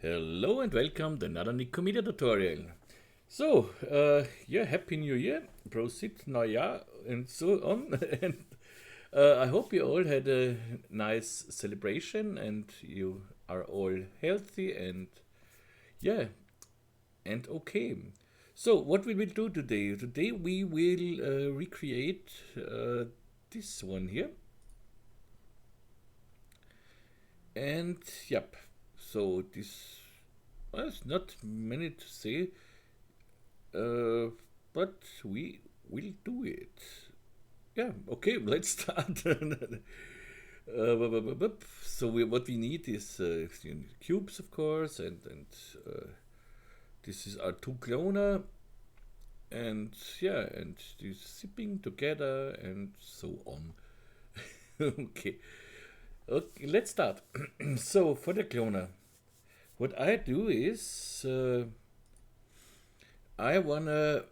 Hello and welcome to another Nikomedia tutorial. So, happy new year, prosit Neujahr and so on. and I hope you all had a nice celebration and you are all healthy and yeah, and okay. So, what we will do today? Today we will recreate this one here. And yep, so this there's not many to say, but we will do it. Yeah, okay, let's start. So what we need is cubes, of course, and this is our two cloner, and yeah, and this zipping together and so on. Okay, okay, let's start. So for the cloner, what I do is I wanna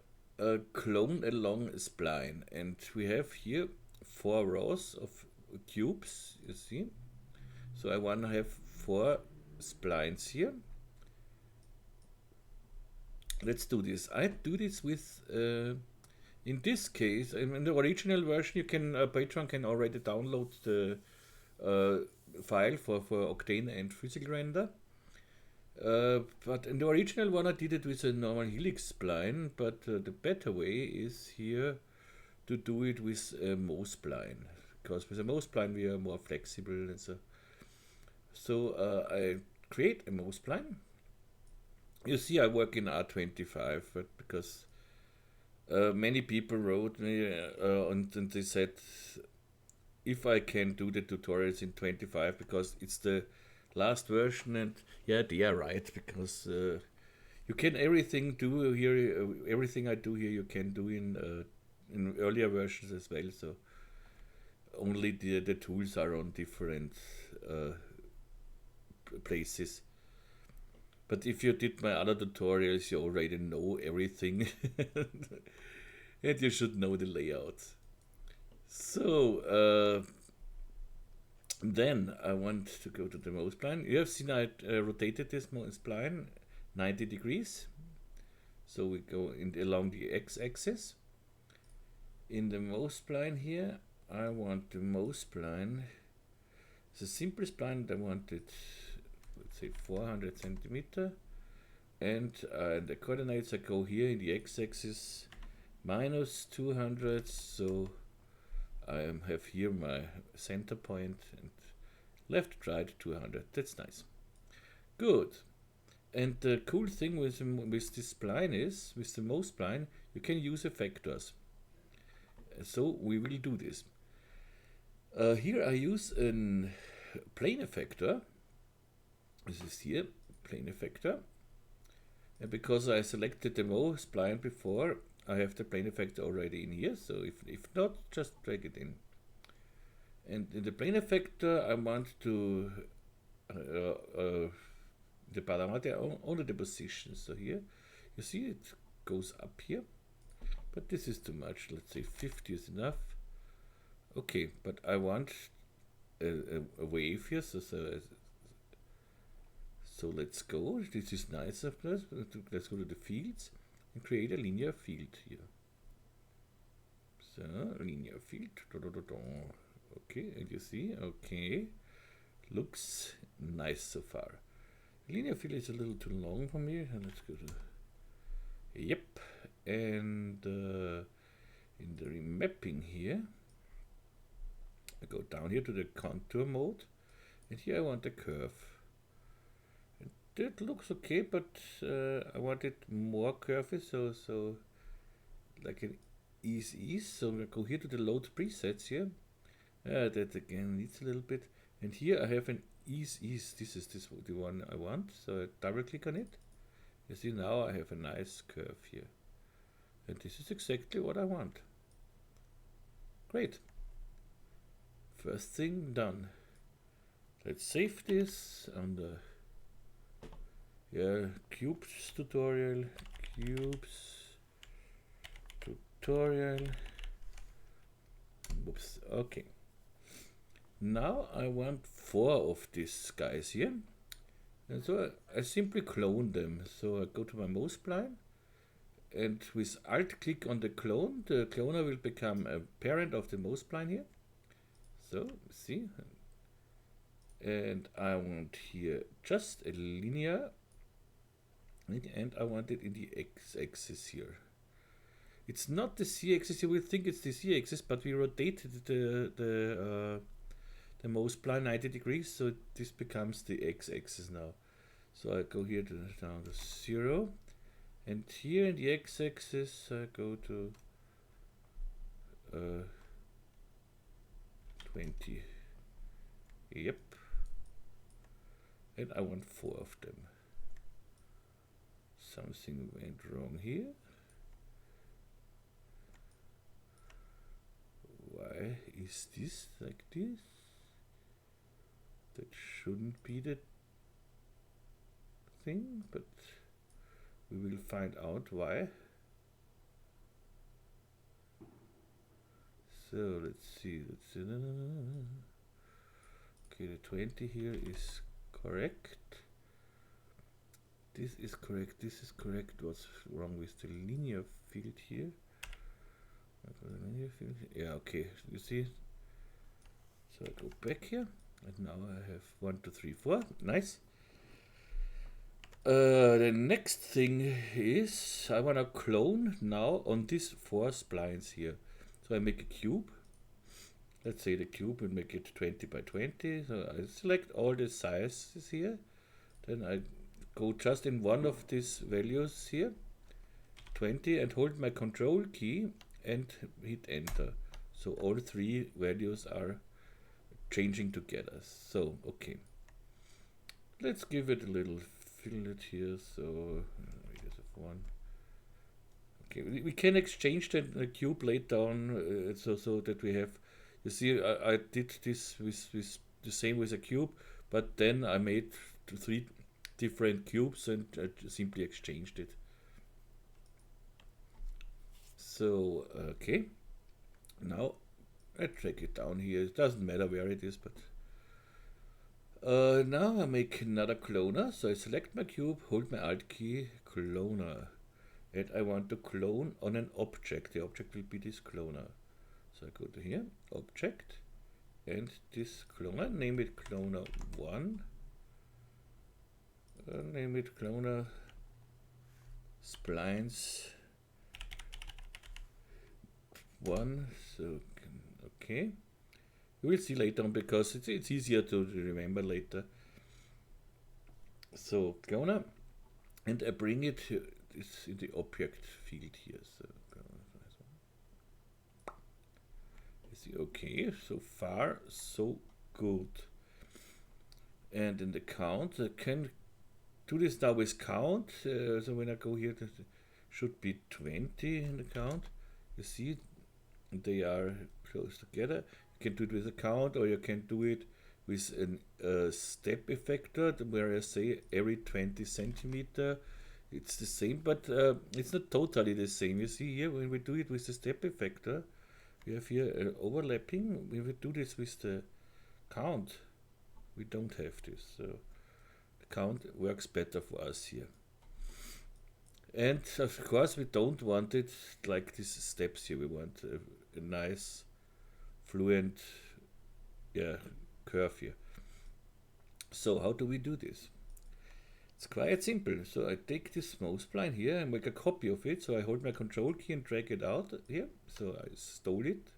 clone along a spline, and we have here 4 rows of cubes, you see. So I wanna have 4 splines here. Let's do this. I do this with, in this case, in the original version, you can, Patreon can already download the file for Octane and physical render. But in the original one I did it with a normal helix spline, but the better way is here to do it with a Mo spline, because with a Mo spline we are more flexible and so. So I create a Mo spline. You see I work in R25, but because many people wrote me and they said if I can do the tutorials in 25 because it's the last version, and yeah, they are right, because you can everything do here, everything I do here you can do in earlier versions as well, so only the tools are on different places. But if you did my other tutorials you already know everything and you should know the layout. So then I want to go to the Mo spline. You have seen I rotated this Mo spline 90 degrees. So we go along the x-axis. In the Mo spline here, I want the Mo spline. It's a simple spline. I want it, let's say 400 centimeter. And the coordinates I go here in the x-axis minus 200. So I have here my center point, and left, right, 200. That's nice. Good. And the cool thing with this spline is, with the Mo spline, you can use effectors. So we will do this. Here I use a plane effector. This is here, plane effector. And because I selected the Mo spline before, I have the plane effector already in here, so if not, just drag it in. And in the plane effector, I want to the parameter only the position. So here, you see it goes up here, but this is too much. Let's say 50 is enough. Okay, but I want a wave here, so let's go. This is nice of course. Let's go to the fields and create a linear field here. So linear field. Okay, and you see, okay, looks nice so far. Linear field is a little too long for me. Let's go to, yep, and in the remapping here, I go down here to the contour mode, and here I want a curve. And that looks okay, but I want it more curvy, so like an ease. So I go here to the load presets here. That again needs a little bit, and here I have an ease. This is the one I want, so I double click on it. You see now I have a nice curve here, and this is exactly what I want. Great. First thing done. Let's save this on the cubes tutorial. Whoops. Okay. Now I want 4 of these guys here, And so I simply clone them. So I go to my mouse spline, and with Alt click on the cloner will become a parent of the mouse spline here. So see, and I want here just a linear, and I want it in the x-axis here. It's not the z-axis. You will think it's the z-axis, but we rotated the mouse spline 90 degrees, so this becomes the x-axis now. So I go here down to 0, and here in the x-axis I go to 20. Yep. And I want 4 of them. Something went wrong here. Why is this like this? That shouldn't be the thing, but we will find out why. So let's see. Okay, the 20 here is correct. This is correct. This is correct. What's wrong with the linear field here? Yeah, okay. You see? So I go back here, and now I have 1, 2, 3, 4. Nice. The next thing is I want to clone now on these 4 splines here. So I make a cube. Let's say the cube and make it 20 by 20. So I select all the sizes here. Then I go just in one of these values here, 20, and hold my control key and hit enter. So all 3 values are changing together. So okay, let's give it a little fillet here. So radius of 1. Okay, we can exchange the cube later on, so that we have. You see, I did this with the same with a cube, but then I made 3 different cubes and I simply exchanged it. So okay, now I drag it down here. It doesn't matter where it is, but now I make another cloner. So I select my cube, hold my Alt key, cloner, and I want to clone on an object. The object will be this cloner. So I go to here, object, and this cloner, name it cloner 1. Name it cloner splines 1. So okay, you will see later on because it's easier to remember later. So cloner, and I bring it this in the object field here. So okay, so far so good. And in the count, I can do this now with count. So when I go here, it should be 20 in the count. You see, they are close together. You can do it with a count, or you can do it with a step effector, where I say every 20 centimeter. It's the same, but it's not totally the same. You see here, when we do it with the step effector, we have here overlapping. We will do this with the count. We don't have this, so the count works better for us here. And of course, we don't want it like these steps here. We want a nice, fluent, curve here. So how do we do this? It's quite simple. So I take this mouse spline here and make a copy of it. So I hold my control key and drag it out here. So I stole it.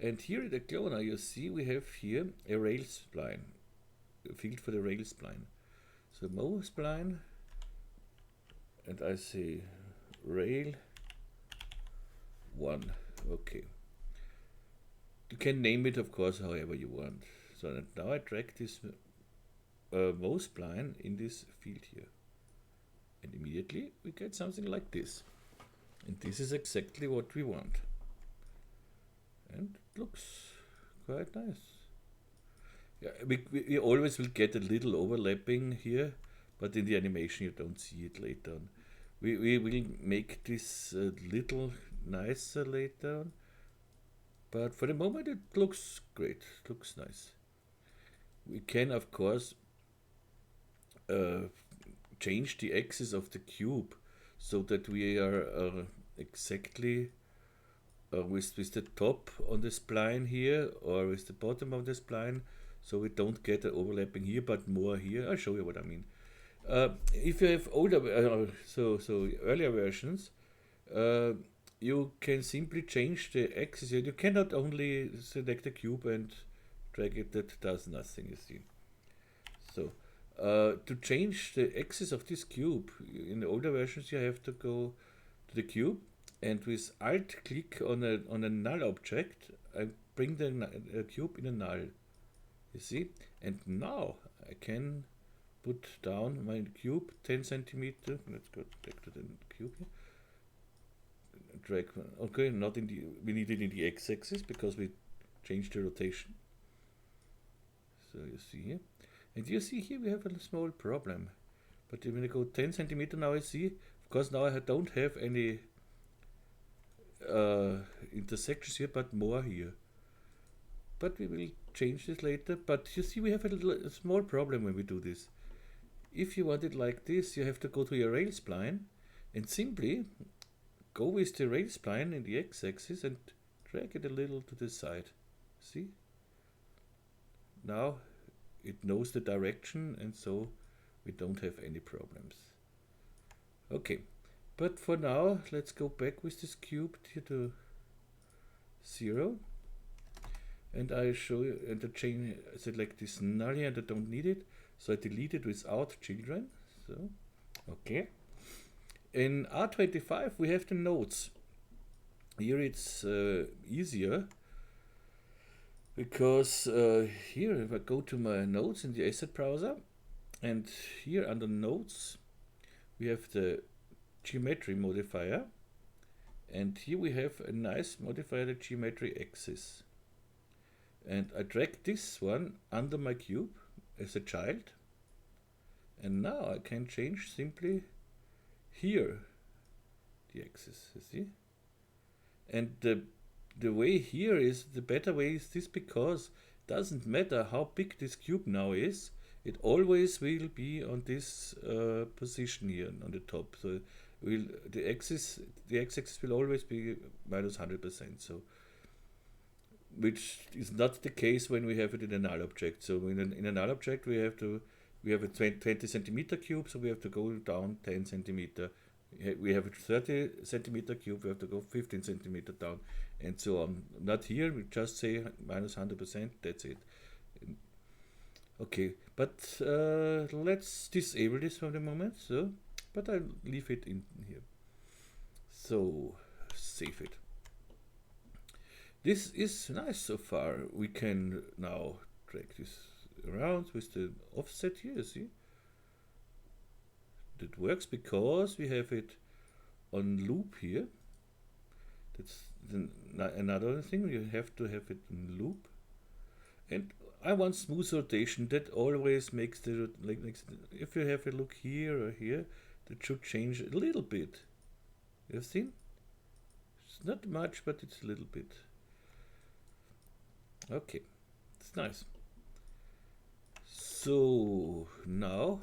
And here in the cloner, you see we have here a rail spline, a field for the rail spline. So mouse spline, and I say rail 1. Okay. You can name it, of course, however you want. So now I drag this mouse spline in this field here, and immediately we get something like this, and this is exactly what we want, and it looks quite nice. Yeah, we always will get a little overlapping here, but in the animation you don't see it later on. We will make this a little nicer later on, but for the moment it looks great. It looks nice. We can, of course, change the axis of the cube so that we are exactly with the top on the spline here or with the bottom of the spline, so we don't get an overlapping here but more here. I'll show you what I mean. If you have older, so earlier versions, you can simply change the axis. You cannot only select the cube and drag it, that does nothing, you see. So to change the axis of this cube, in the older versions you have to go to the cube and with Alt click on a null object, I bring the cube in a null, you see. And now I can put down my cube 10 centimeter. Let's go back to the cube here. Drag, okay, not in the, we need it in the x-axis because we changed the rotation. So you see here, and you see here we have a small problem. But when I go 10 centimeter now, I see, of course now I don't have any intersections here, but more here. But we will change this later. But you see we have a small problem when we do this. If you want it like this, you have to go to your rail spline and simply go with the rail spline in the x-axis and drag it a little to the side. See? Now it knows the direction, and so we don't have any problems. Okay, but for now let's go back with this cube here to 0, and I show you, and the chain select this null here, and I don't need it, so I delete it without children. So okay. In R25 we have the nodes. Here it's easier because here if I go to my nodes in the asset browser, and here under nodes we have the geometry modifier, and here we have a nice modifier, the geometry axis, and I drag this one under my cube as a child, and now I can change simply here the axis, you see. And the way here is, the better way is this, because it doesn't matter how big this cube now is, it always will be on this position here on the top. So the x-axis will always be minus 100%. So which is not the case when we have it in a null object. So in a null object we have a 20 centimeter cube, so we have to go down 10 centimeter. We have a 30 centimeter cube, we have to go 15 centimeter down, and so on. Not here, we just say minus 100%, that's it. Okay, but let's disable this for the moment, so, but I'll leave it in here. So, save it. This is nice so far. We can now drag this around with the offset here, see? That works because we have it on loop here. That's another thing, you have to have it in loop. And I want smooth rotation, that always makes the, if you have a look here or here, that should change a little bit. You have seen? It's not much, but it's a little bit. Okay, it's nice. So now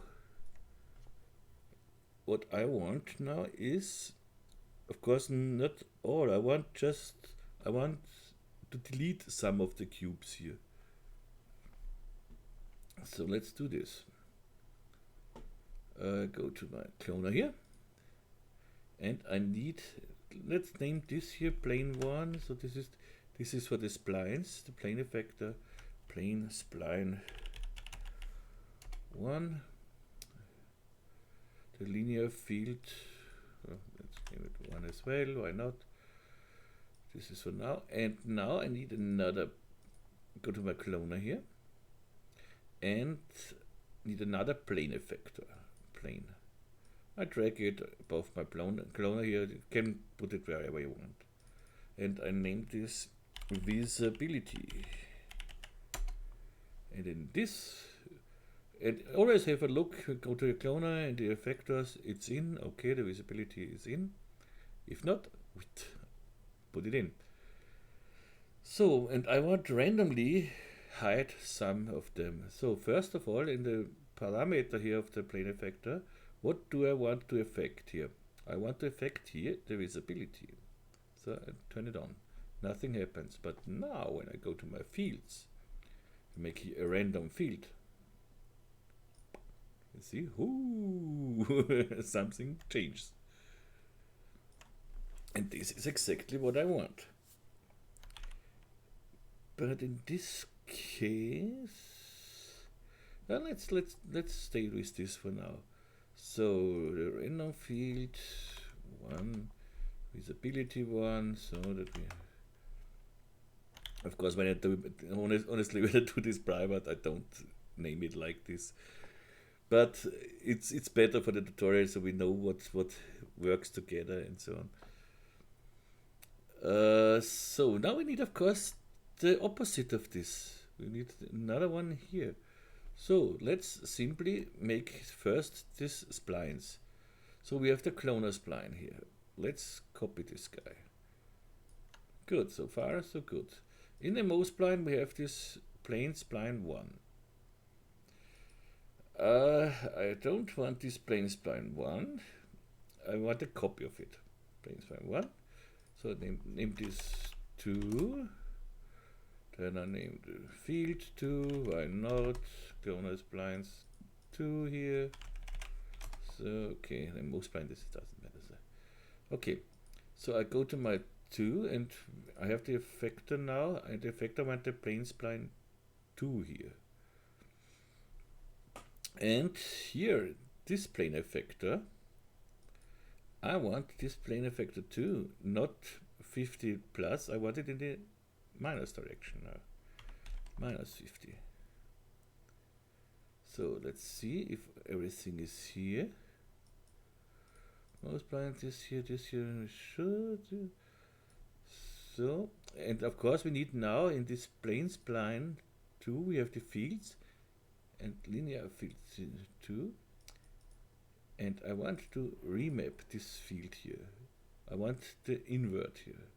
what I want now is, of course, not all. I want to delete some of the cubes here. So let's do this. Go to my cloner here, and I need, let's name this here plane 1. So this is for the splines, the plane effector, plane spline 1. The linear field, let's name it 1 as well, why not? This is for now, and now I need another, go to my cloner here, and need another plane effector, plane. I drag it above my cloner here, you can put it wherever you want. And I name this visibility. And in this, and always have a look, go to your cloner and the effectors, it's in, okay, the visibility is in. If not, put it in. So, and I want randomly hide some of them. So first of all, in the parameter here of the plane effector. What do I want to affect here? I want to affect here the visibility. So I turn it on. Nothing happens. But now when I go to my fields, I make here a random field. You see? Ooh, something changes. And this is exactly what I want. But in this case, well, let's stay with this for now. So the random field one, visibility one, so that we. Of course, when I do honestly, when I do this private, I don't name it like this. But it's better for the tutorial, so we know what works together and so on. So now we need, of course, the opposite of this. We need another one here. So let's simply make first this splines. So we have the cloner spline here. Let's copy this guy. Good, so far so good. In the mouse spline we have this plane spline 1. I don't want this plane spline 1. I want a copy of it. Plane spline 1. So name this 2. Then I name the field 2. Why not? Cloner splines 2 here. So okay, then mouse spline this doesn't matter. So. Okay, so I go to my 2 and I have the effector now, and the effector want the plane spline 2 here. And here, this plane effector, I want this plane effector 2, not 50 plus, I want it in the minus direction now, minus 50. So let's see if everything is here. Mouse spline this here should. So, and of course we need now in this plane spline 2, we have the fields and linear fields 2. And I want to remap this field here. I want the invert here.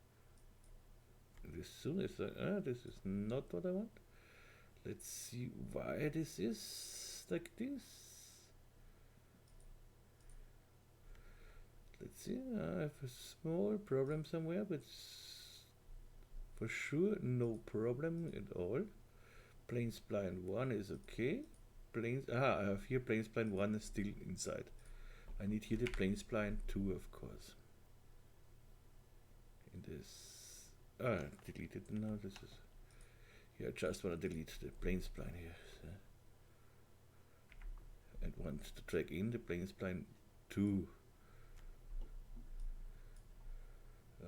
And as soon as this is not what I want. Let's see why this is like this. Let's see, I have a small problem somewhere, but for sure no problem at all. Plane spline 1 is okay. I have here plane spline 1 is still inside. I need here the plane spline 2, of course. In this, deleted now. This is here. I just want to delete the plane spline here, so. And want to drag in the plane spline 2.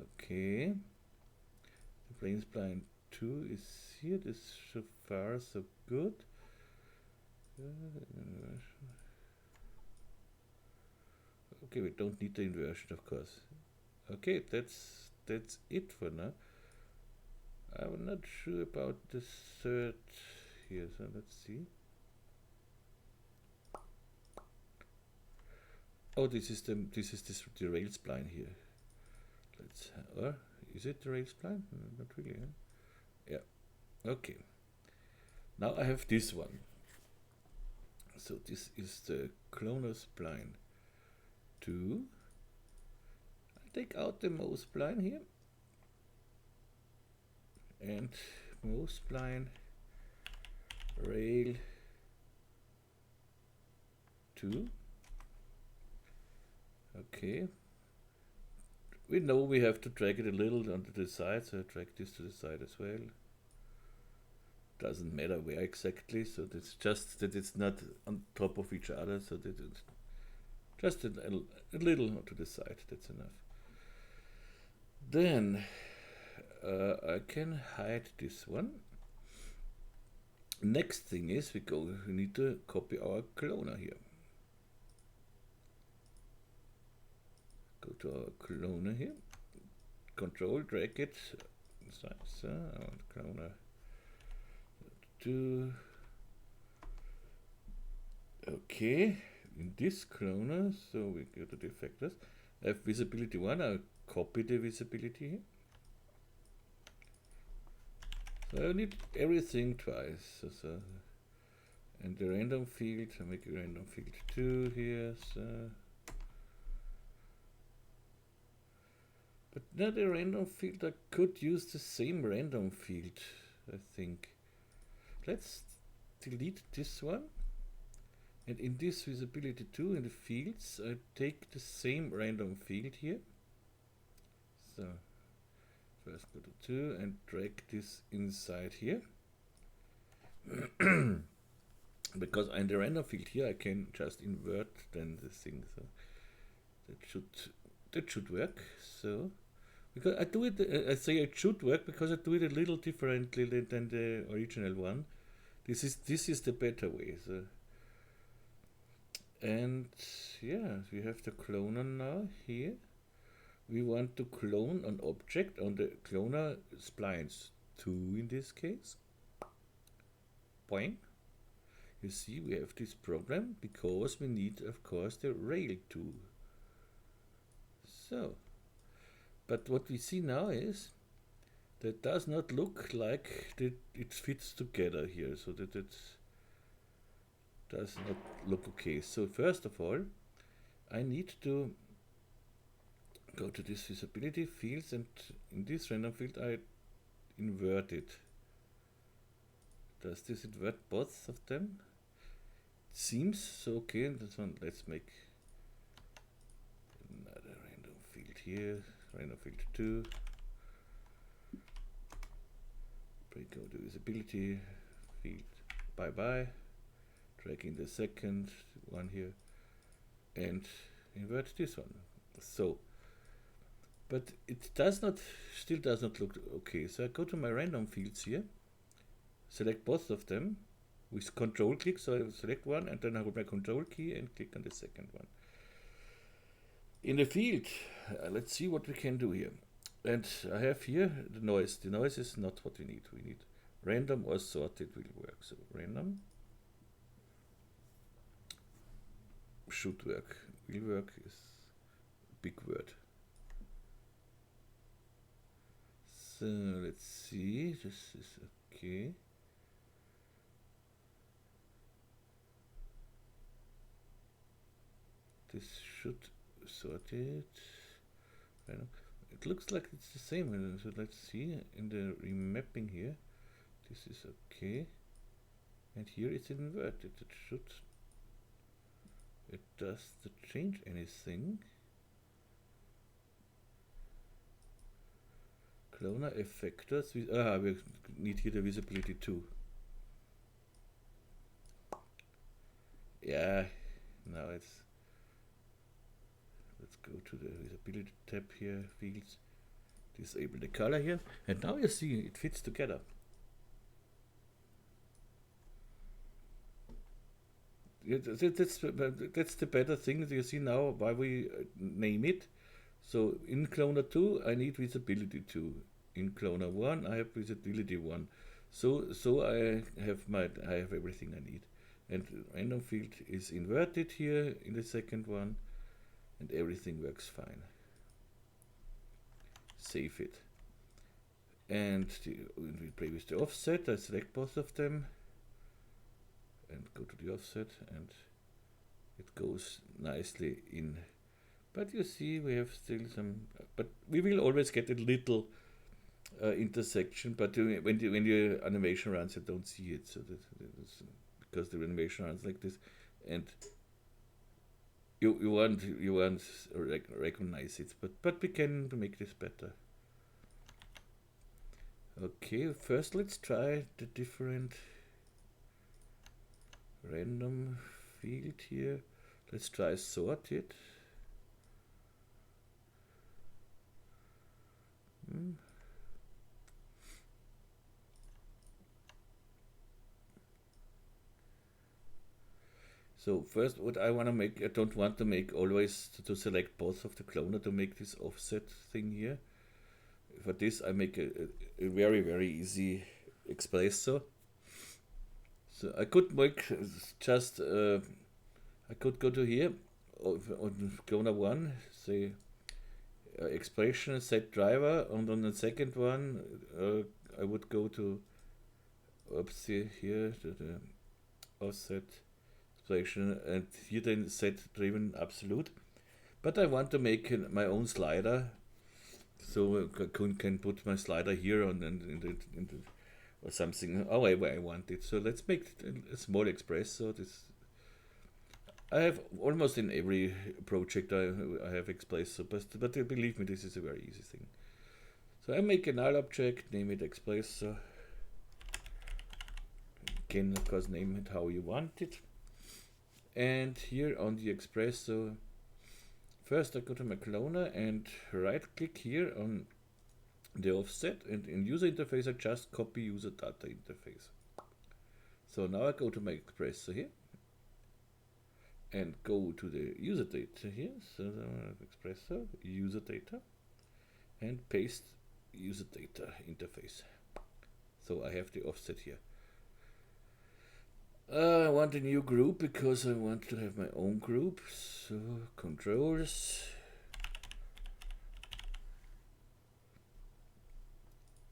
Okay. The plane spline 2 is here. This so far so good. Okay, we don't need the inversion, of course. Okay, that's it for now. I'm not sure about the third here, so let's see. Oh, this is the rail spline here. Let's or is it the rail spline? Not really. Huh? Yeah. Okay. Now I have this one. So this is the cloner spline 2. I take out the mouse spline here and mouse spline rail 2. Okay. We know we have to drag it a little onto the side, so I drag this to the side as well. Doesn't matter where exactly, so that's just that it's not on top of each other, so that it's just a little to the side, that's enough. Then I can hide this one. Next thing is we need to copy our cloner here. Go to our cloner here, control, drag it, so I want cloner 2. Okay, in this cloner, so we go to the Effectors. I have visibility 1, I'll copy the visibility here. So I need everything twice. So And the random field, I make a random field 2 here, so. But not a random field, I could use the same random field, I think. Let's delete this one. And in this visibility 2 in the fields, I take the same random field here. So first go to 2 and drag this inside here. Because in the random field here I can just invert then the thing, so that should work. So because I do it, I say it should work because I do it a little differently than the original one. This is the better way. So. And yeah, we have the cloner now here. We want to clone an object on the cloner splines 2 in this case. Boing. You see, we have this problem because we need, of course, the rail 2. So, but what we see now is that does not look like that it fits together here. So that it does not look okay. So first of all, I need to go to this visibility fields, and in this random field I invert it. Does this invert both of them? It seems so. Okay, this one, let's make another random field here, random field 2. Break out the visibility field, bye bye. Drag in the second one here and invert this one. So, but it still does not look okay. So I go to my random fields here, select both of them with control click. So I select one and then I hold my control key and click on the second one. In the field, let's see what we can do here. And I have here the noise. The noise is not what we need. We need random or sorted will work. So random should work. Will work is a big word. So let's see. This is okay. This should sort it. It looks like it's the same. So let's see in the remapping here. This is okay. And here it's inverted. It should. It doesn't change anything. Cloner effectors. We need here the visibility 2. Yeah, now it's. Let's go to the visibility tab here, fields. Disable the color here, and now you see it fits together. That's the better thing that you see now why we name it. So in cloner 2 I need visibility 2. In cloner 1 I have visibility 1. So I have everything I need. And random field is inverted here in the second one, and everything works fine. Save it. And we play with the offset. I select both of them and go to the offset, and it goes nicely in. But you see we have still some, but we will always get a little intersection, but when the animation runs you don't see it, so that's because the animation runs like this, and you won't recognize it, but we can make this better. Okay, first let's try the different random field here. Let's try sort it. So first what I want to make, I don't want to make always to select both of the cloner to make this offset thing here. For this I make a very easy espresso. So I could make just, I could go to here on cloner 1, say expression set driver, and on the second one I would go to, oopsie, here to the offset selection, and here then set driven absolute. But I want to make my own slider, so I can put my slider here on or something however I want it. So let's make a small express. So this I have almost in every project I have Expresso, but believe me, this is a very easy thing. So I make a null object, name it Expresso. Can of course name it how you want it. And here on the Expresso, first I go to my cloner and right click here on the offset, and in user interface I just copy user data interface. So now I go to my Expresso here and go to the user data here, so Expresso, user data, and paste user data interface. So I have the offset here. I want a new group because I want to have my own group. So controls,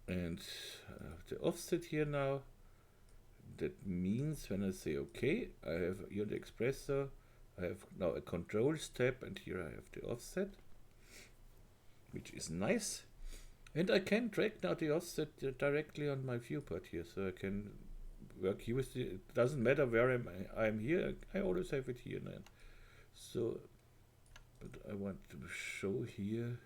and I have the offset here now. That means when I say OK, I have here the Expresso. I have now a controls tab, and here I have the offset, which is nice. And I can drag now the offset directly on my viewport here, so I can work here with it doesn't matter where I'm here, I always have it here now. So, but I want to show here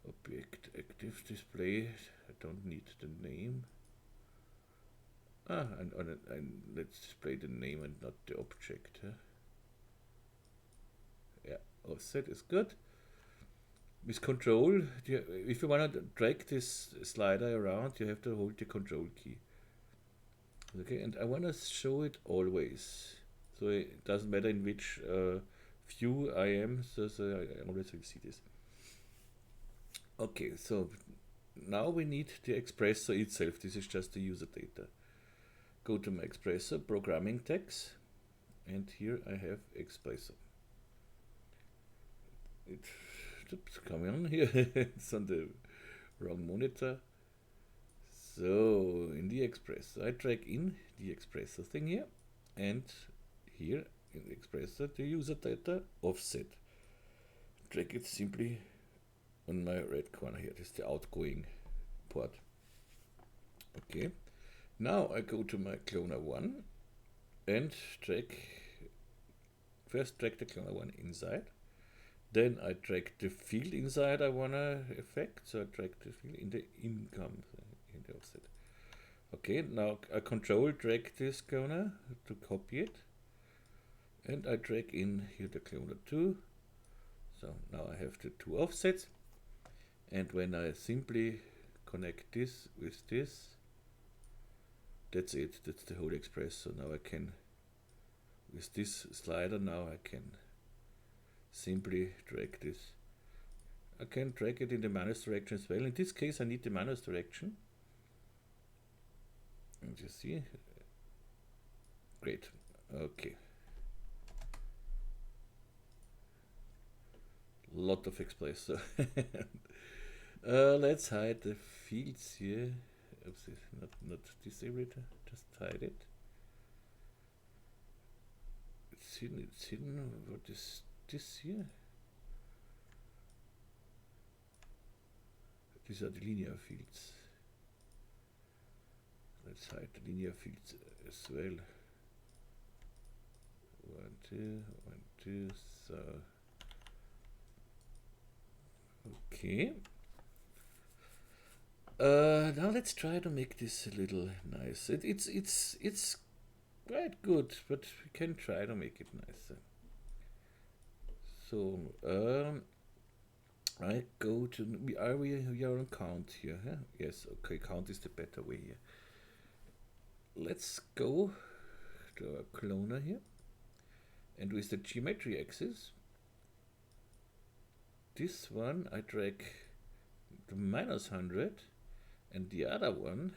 object active display. I don't need the name. And let's display the name and not the object. Huh? Yeah, offset is good. With control, if you want to drag this slider around, you have to hold the control key. Okay, and I want to show it always. So it doesn't matter in which view I am, so I always will see this. Okay, so now we need the Expresso itself. This is just the user data. Go to my Expresso programming tags, and here I have Expresso. Oops, come on here, it's on the wrong monitor. So in the Expresso, I drag in the Expresso thing here, and here in the Expresso the user data offset. Drag it simply on my red corner here. This is the outgoing port. Okay, now I go to my cloner 1 and first drag the cloner 1 inside. Then I drag the field inside I wanna affect, so I drag the field in the income in the offset. Okay, now I control drag this cloner to copy it, and I drag in here the cloner 2. So now I have the two offsets, and when I simply connect this with this, that's it, that's the whole Express. So now I can, with this slider now I can simply drag this. I can drag it in the minus direction as well. In this case I need the minus direction. And you see, great, okay. Lot of Expresso. Let's hide the fields here. Oops, not disable it, just hide it. It's hidden. What is this here? These are the linear fields. Let's hide the linear fields as well. 1, 2, 1, 2, so. Okay. Now let's try to make this a little nice. It's quite good, but we can try to make it nicer. So I go to we are on count here, huh? Yes, okay, count is the better way here. Let's go to our cloner here, and with the geometry axis, this one I drag to -100 and the other one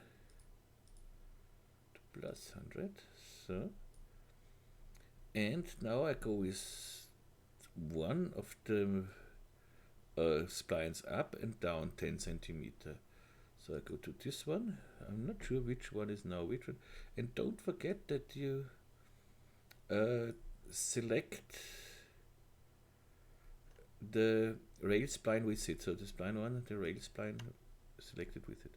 to +100. So, and now I go with one of the splines up and down 10 centimeter. So So I go to this one. I'm not sure which one is now which one. And don't forget that you select the rail spline with it. So the spline one, the rail spline selected with it.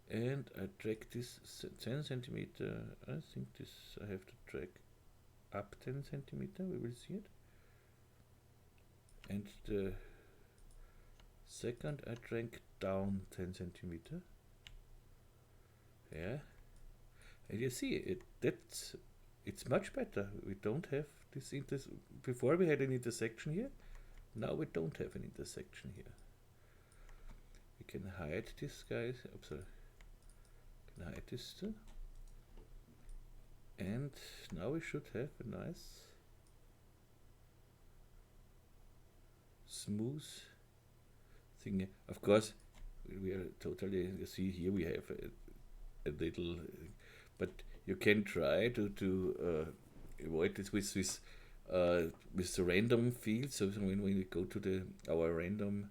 And I drag this 10 centimeter. I think this I have to drag up 10 centimeter. We will see it. And the second I drag down 10 centimeter. Yeah. And you see it. It's much better. We don't have this before we had an intersection here. Now we don't have an intersection here. We can hide this guy. Oops, sorry. Can hide this too. And now we should have a nice smooth thing. Of course, we are totally. You see here we have a little, but you can try to avoid this with the random field. So when we go to our random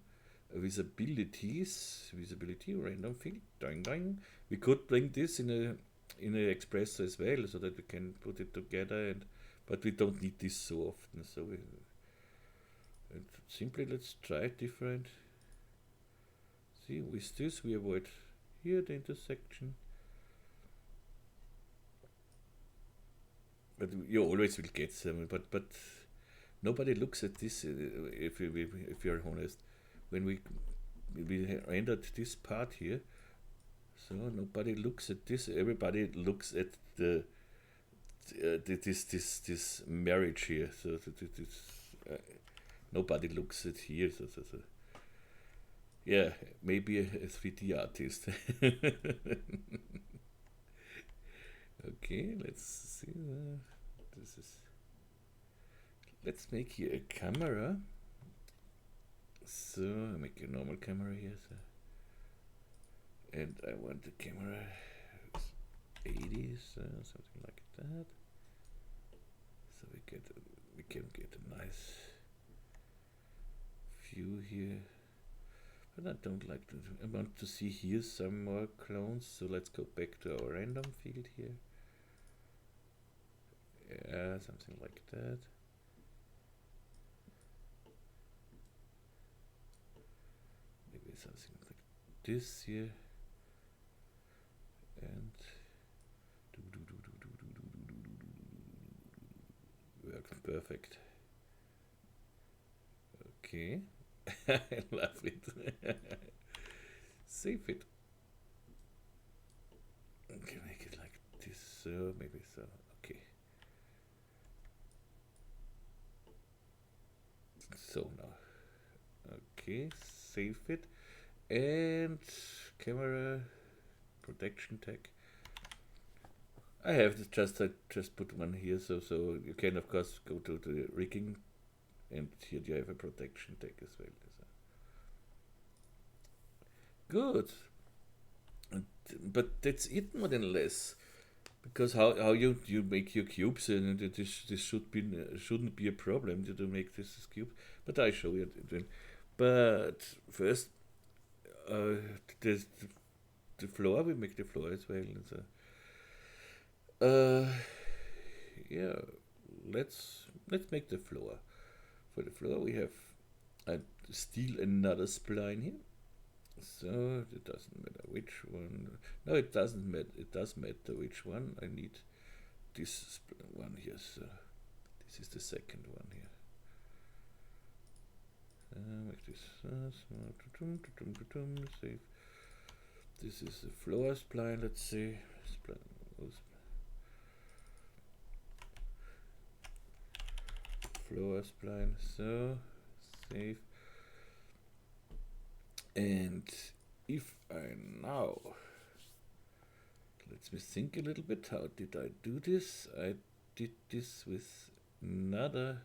visibility random field, doing, doing, we could bring this in a expressor as well, so that we can put it together. But we don't need this so often. So simply let's try different. See, with this we avoid here the intersection. But you always will get some. But nobody looks at this. If you're honest, when we rendered this part here, so nobody looks at this. Everybody looks at this marriage here. So nobody looks at here. So yeah, maybe a 3D artist. Okay, let's see. Let's make here a camera. So I make a normal camera here. So, and I want the camera 80, so something like that. So we can get a nice view here. But I don't like to. I want to see here some more clones. So let's go back to our random field here. Yeah, something like that. Maybe something like this here. And works perfect. Okay. I love it. Save it. Okay, make it like this. So maybe so. Okay. So now, okay, save it, and camera protection tag. I have this I just put one here, so you can of course go to the rigging, and here you have a protection tag as well. So. Good, but that's it more than less. Because how you make your cubes, and this shouldn't be a problem to make this cube, but I show you then. But first, the floor, we make the floor as well. So, yeah, let's make the floor. For the floor, we have steal another spline here. So it doesn't matter which one. No, it doesn't matter. It does matter which one. I need this one here. So this is the second one here. Make this save. This is the floor spline. Let's see. Floor spline. So save. And if I now, let me think a little bit, how did I do this? I did this with another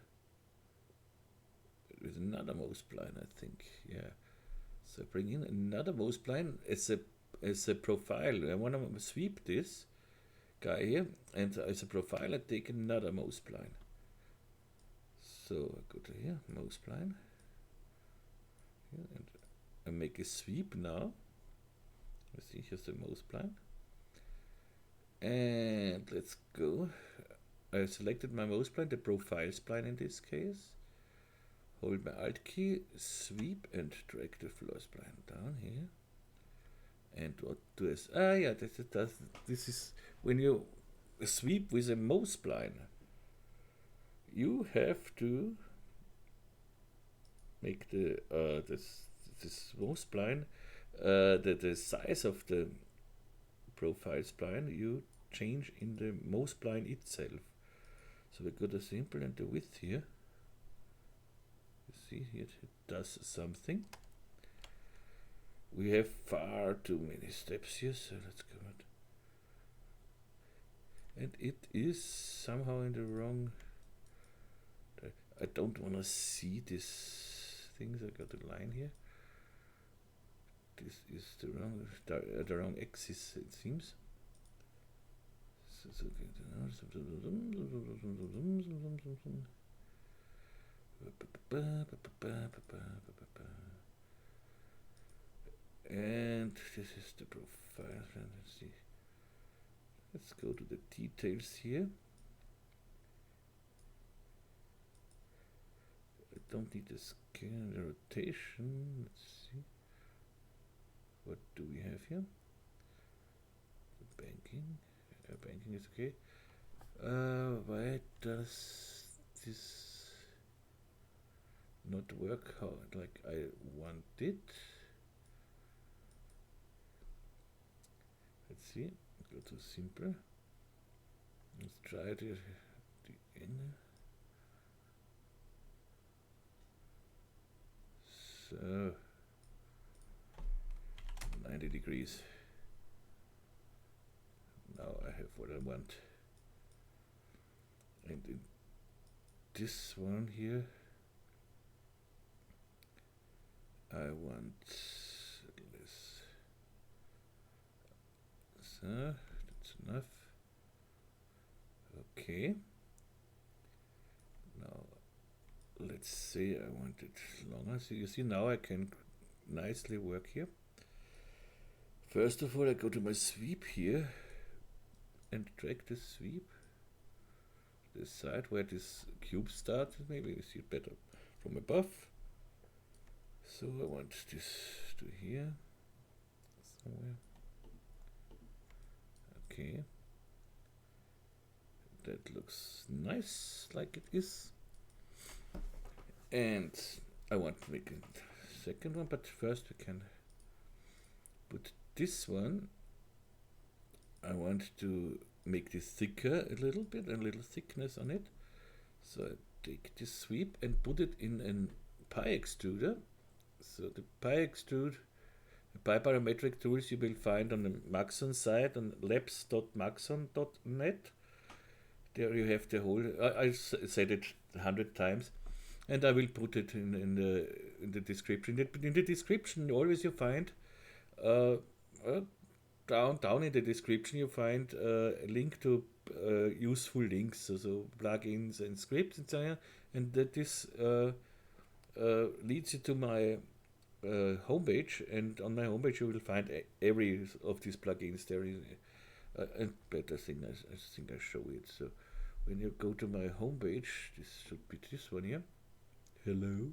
mouse spline, I think. Yeah. So bring in another mouse spline as a profile. I want to sweep this guy here, and as a profile I take another mouse spline. So I go to here, mouse spline. Here, and I make a sweep now. Let's see, here's the mouse spline. And let's go. I selected my mouse spline, the profile spline in this case. Hold my Alt key, sweep and drag the floor spline down here. And what do I? Ah, yeah, this is when you sweep with a mouse spline. You have to make the this mouse spline the size of the profile spline you change in the mouse spline itself. So we got a simple and the width here. You see here it does something. We have far too many steps here, so let's go on. And it is somehow in the wrong. I don't want to see these things. I got a line here. This is the wrong axis, it seems. And this is the profile. Let's see. Let's go to the details here. I don't need the scale and the rotation. Let's see. What do we have here? The banking. Banking is okay. Why does this not work how like I want it? Let's see. Go to simple. Let's try the inner. So 90 degrees. Now I have what I want. And in this one here, I want this. So that's enough. Okay. Now let's say I want it longer. So you see now I can nicely work here. First of all, I go to my sweep here and drag the sweep this side where this cube starts. Maybe you see it better from above. So I want this to here somewhere. Okay, that looks nice like it is. And I want to make a second one, but first we can put this one. I want to make this thicker a little bit, a little thickness on it. So I take this sweep and put it in a pi extruder. So the pi extrude, pi parametric tools you will find on the Maxon site on labs.maxon.net. There you have the whole. I said it 100 times, and I will put it in the description. In the description, always you find down in the description you find a link to useful links, so plugins and scripts and so on, and that this leads you to my homepage, and on my homepage you will find every of these plugins. There is a better thing. I think I show it. So when you go to my homepage, this should be this one here. Hello.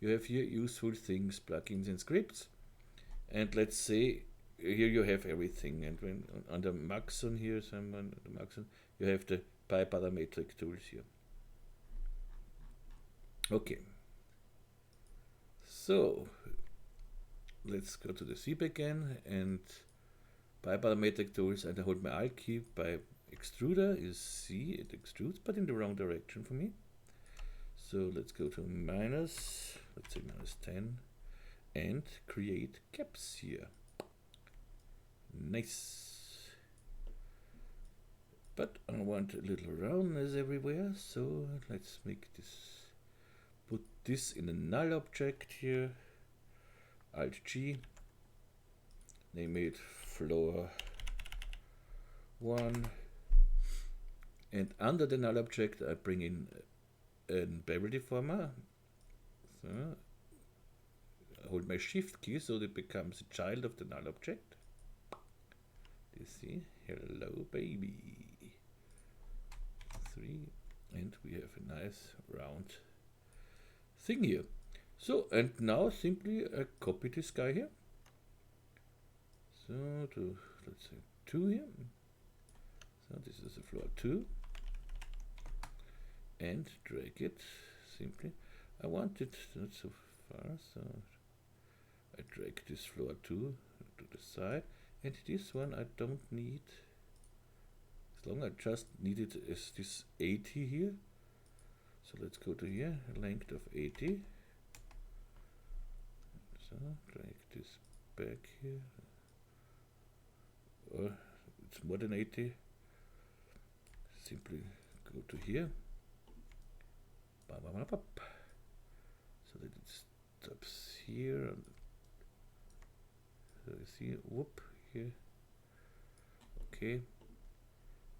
You have here useful things, plugins and scripts, and let's say here you have everything. And when under Maxon here, someone the Maxon, you have the pi parametric tools here. Okay. So let's go to the sweep again and pi parametric tools, and I hold my Alt key by extruder. You see it extrudes, but in the wrong direction for me. So let's go to minus, let's say -10, and create caps here. Nice. But I want a little roundness everywhere, so let's make this, put this in a null object here. Alt G, name it floor 1, and under the null object I bring in a bevel deformer. So I hold my shift key so that it becomes a child of the null object. You see, hello baby. 3, and we have a nice round thing here. So, and now simply copy this guy here. So to, let's say 2 here. So this is the floor 2. And drag it simply. I want it not so far, so I drag this floor 2 to the side. And this one I don't need. As long as I just need it as this 80 here. So let's go to here, length of 80. So drag this back here. Or it's more than 80. Simply go to here. So that it stops here. So you see, whoop, here. Okay.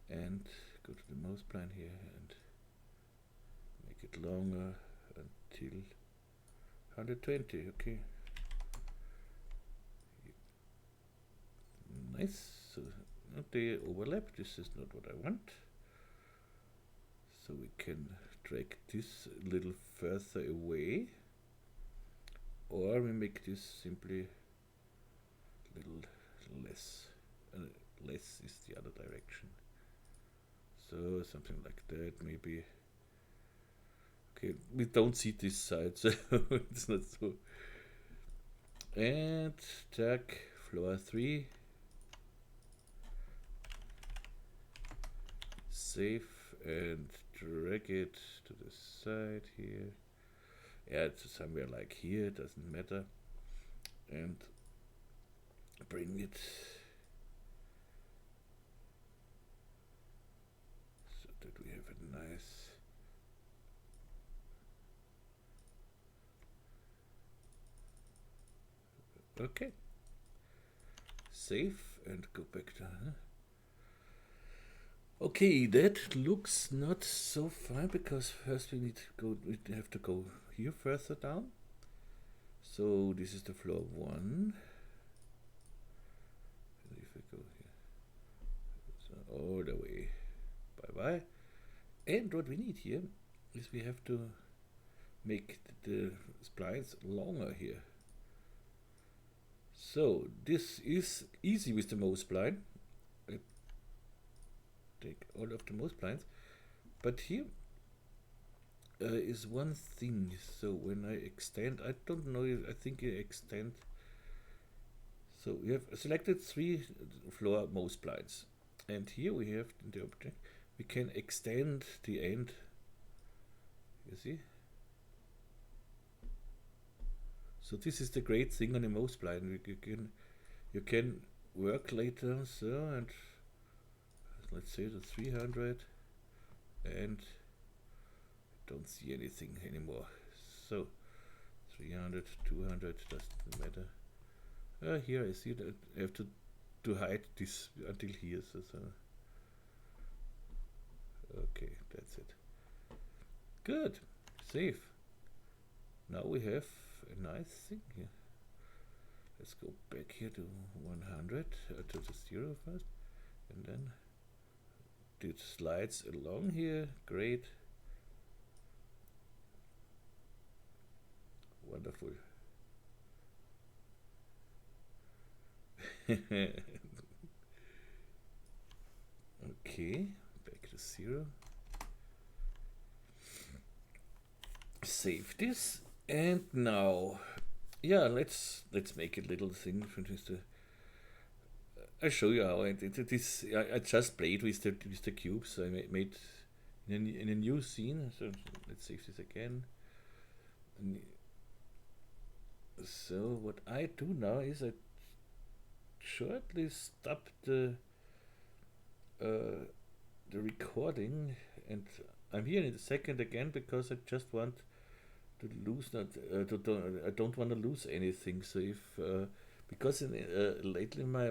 And go to the mouse plan here and make it longer until 120. Okay. Nice. So not they overlap. This is not what I want. So we can drag this a little further away, or we make this simply a little less. Less is the other direction. So something like that, maybe. Okay, we don't see this side, so it's not so. And tag floor 3. Save and drag it to the side here. Yeah, it's somewhere like here, doesn't matter. And bring it so that we have a nice okay. Save and go back to okay, that looks not so fine because first we have to go here further down. So this is the floor 1. If we go here, so all the way, bye. And what we need here is we have to make the splines longer here. So this is easy with the mouse spline. Take all of the mouse splines, but here is one thing. So when I extend, I don't know, I think you extend. So we have selected 3 floor mouse splines, and here we have in the object we can extend the end. You see? So this is the great thing on a mouse spline. You can work later. So and let's say the 300, and don't see anything anymore. So 300, 200 doesn't matter. Here I see that I have to hide this until here. So okay, that's it. Good. Save. Now we have a nice thing here. Let's go back here to 100, to the 0 first, and then it slides along here. Great. Wonderful. Okay, back to 0. Save this, and now, yeah, let's make a little thing. I show you how I just played with the cubes. I made in a new scene. So let's save this again. So what I do now is I shortly stop the recording, and I'm here in a second again because I just want to lose I don't want to lose anything. So if because lately my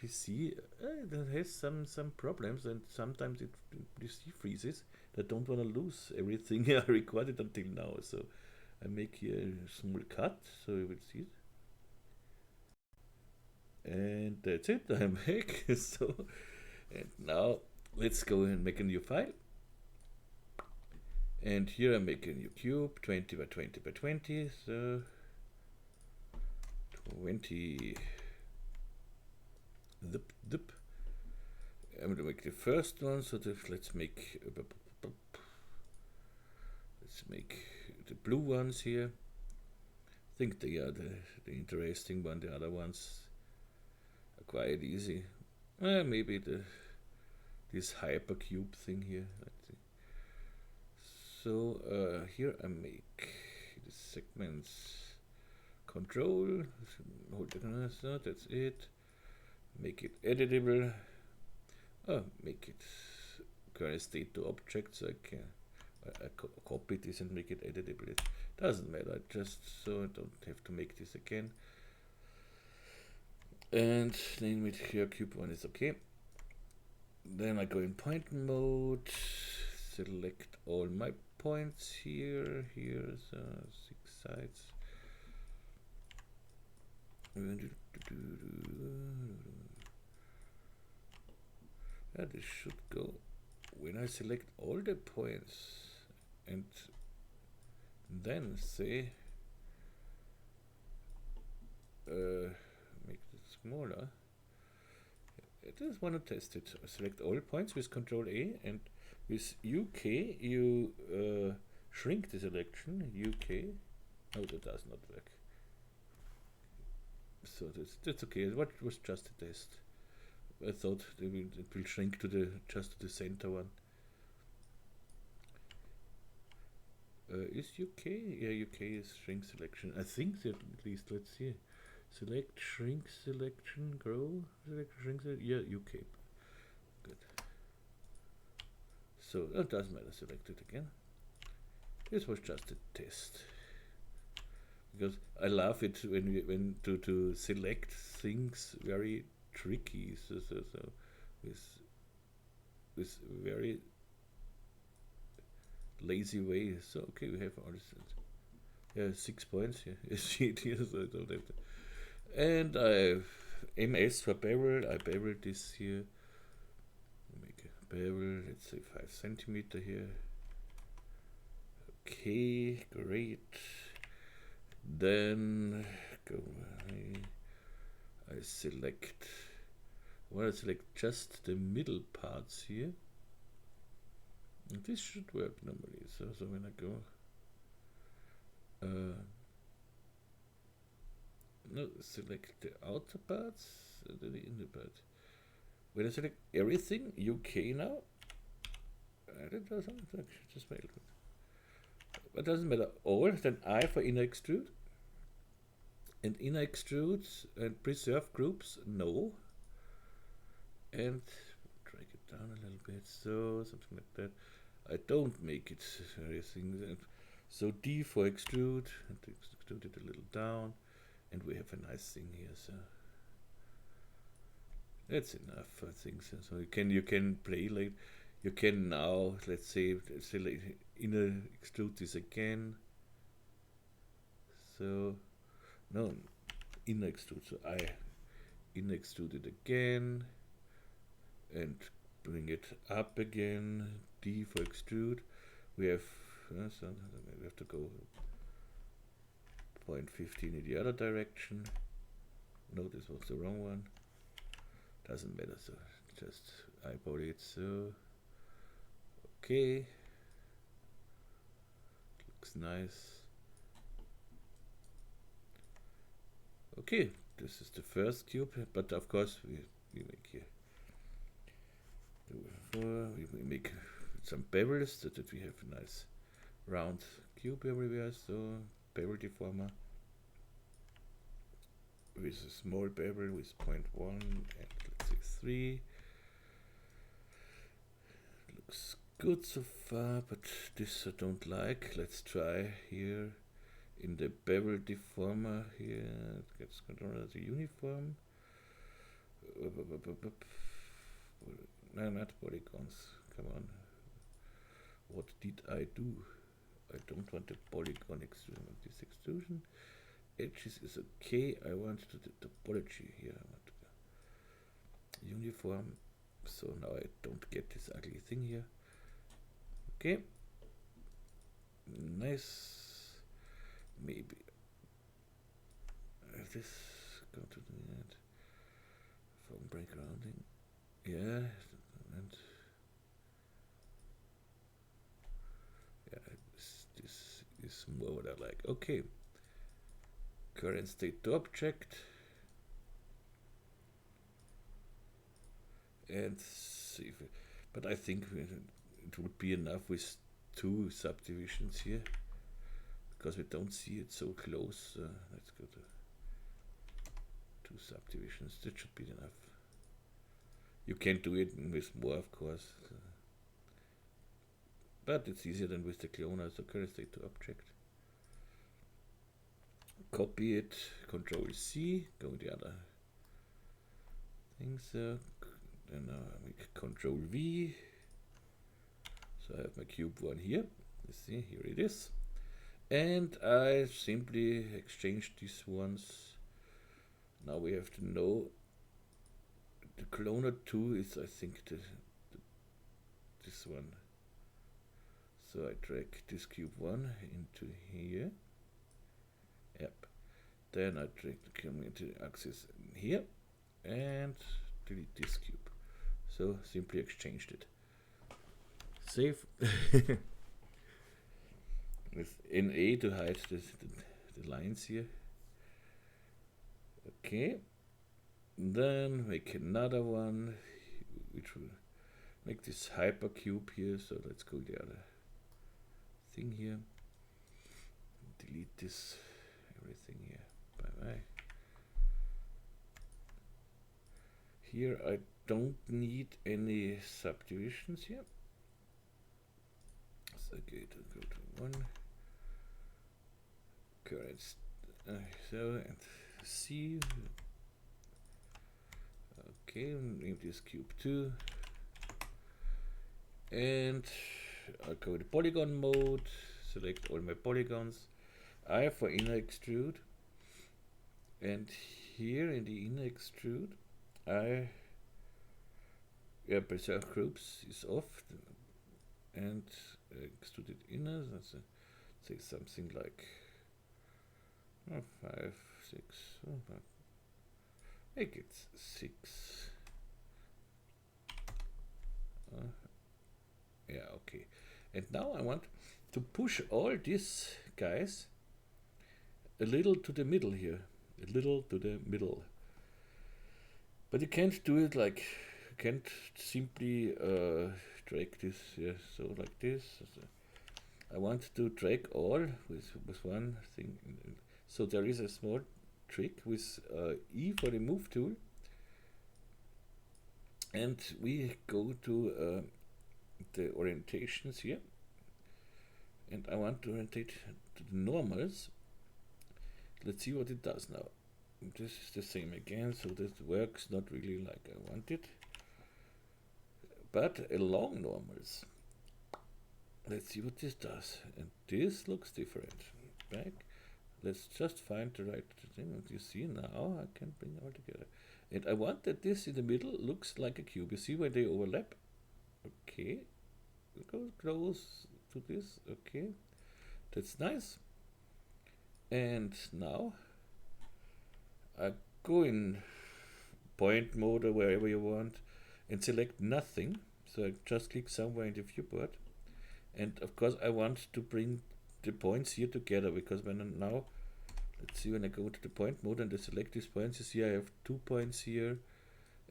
PC that has some problems, and sometimes the PC freezes. I don't want to lose everything I recorded until now. So I make here a small cut, so you will see it. And that's it, I'm back. So, and now let's go and make a new file. And here I make a new cube, 20 by 20 by 20. So 20. Dip. I'm going to make the first one. So let's make the blue ones here. I think they are the interesting one. The other ones are quite easy. Maybe this hypercube thing here. Let's see. So here I make the segments control. So that's it. Make it editable. Make it current state to object, so I copy this and make it editable. It doesn't matter, just so I don't have to make this again. And name it here, cube 1 is okay. Then I go in point mode, select all my points here. Here's 6 sides. Yeah, this should go when I select all the points and then say make it smaller. I just want to test it. Select all points with Control A, and with UK you shrink the selection. UK. No, that does not work. So that's okay. What was just a test? I thought it will shrink to just to the center one. Is UK? Yeah, UK is shrink selection. I think that at least. Let's see. Select, shrink selection, grow, select, shrink selection. Yeah, UK. Good. So it doesn't matter. Select it again. This was just a test. Because I love it when to select things very tricky, so with very lazy way. So okay, we have all this. Yeah, 6 points here. You see it here, so I don't have to. And I MS for barrel. I barrel this here. Make a barrel. Let's say 5 centimeter here. Okay, great. Then go. I select. I want to select just the middle parts here. And this should work normally. So when I go. No, select the outer parts and then the inner part. When I select everything, UK now. That doesn't work. Just make it. But doesn't matter. All, then I for inner extrude. And inner extrude and preserve groups, no. And drag it down a little bit, so something like that. I don't make it everything. So D for extrude, and extrude it a little down, and we have a nice thing here. So that's enough, I think. So you can play like you can now. Let's say select inner extrude this again. So no, inner extrude. So I inner extrude it again, and bring it up again. D for extrude. We have so we have to go 0.15 in the other direction. No, this was the wrong one. Doesn't matter. So just eyeball it. So okay, looks nice. Okay, this is the first cube, but of course we make here. We make some bevels so that we have a nice round cube everywhere. So bevel deformer with a small bevel with 0.1 and let's say 3. Looks good so far, but this I don't like. Let's try here in the bevel deformer here. It gets control as a uniform. No, not polygons. Come on. What did I do? I don't want the polygon extrusion. This extrusion. Edges is okay. I want to the topology here. I want uniform. So now I don't get this ugly thing here. Okay. Nice. Maybe this go to the end. Phone break rounding. Yeah. And yeah, this is more what I like. Okay. Current state to object. And see if but I think it would be enough with 2 subdivisions here because we don't see it so close. Let's go to 2 subdivisions. That should be enough. You can do it with more, of course, but it's easier than with the cloner. So current state to object. Copy it. Control C. Go the other things. Then I make Control V. So I have my cube 1 here. You see, here it is. And I simply exchange these ones. Now we have to know the cloner 2 is, I think, this one. So I drag this cube 1 into here. Yep. Then I drag the community axis in here and delete this cube. So simply exchanged it. Save. With NA to hide the lines here. Okay. Then make another one, which will make this hypercube here. So let's go the other thing here. Delete this everything here. Bye bye. Here I don't need any subdivisions here. So okay, go to 1. Current so and C. Okay, name this cube 2. And I'll go to polygon mode, select all my polygons. I for inner extrude. And here in the inner extrude, preserve groups is off and extruded inner. That's say something like 5, 6. Make it 6. Yeah, okay. And now I want to push all these guys a little to the middle here. A little to the middle. But you can't do it like, you can't simply drag this here, so like this. I want to drag all with one thing. So there is a small trick with E for the move tool. And we go to the orientations here. And I want to orientate to the normals. Let's see what it does now. This is the same again, so this works not really like I wanted. But along normals. Let's see what this does. And this looks different. Back. Let's just find the right thing. And you see now I can bring them all together. And I want that this in the middle looks like a cube. You see where they overlap? Okay. Go close to this. Okay. That's nice. And now I go in point mode or wherever you want and select nothing. So I just click somewhere in the viewport. And of course I want to bring the points here together, because when I'm now, let's see, when I go to the point mode and I select these points, you see I have 2 points here,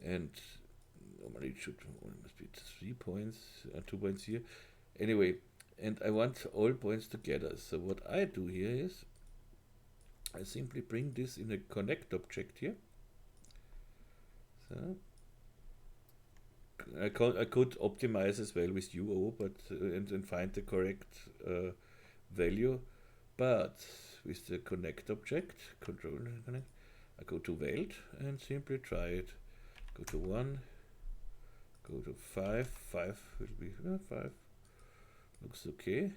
and normally it should almost be 3 points, 2 points here. Anyway, and I want all points together. So what I do here is I simply bring this in a connect object here. So I could optimize as well with UO, but and find the correct value, but with the connect object, control connect, I go to Welt and simply try it. Go to 1, go to 5, 5 will be 5. Looks okay.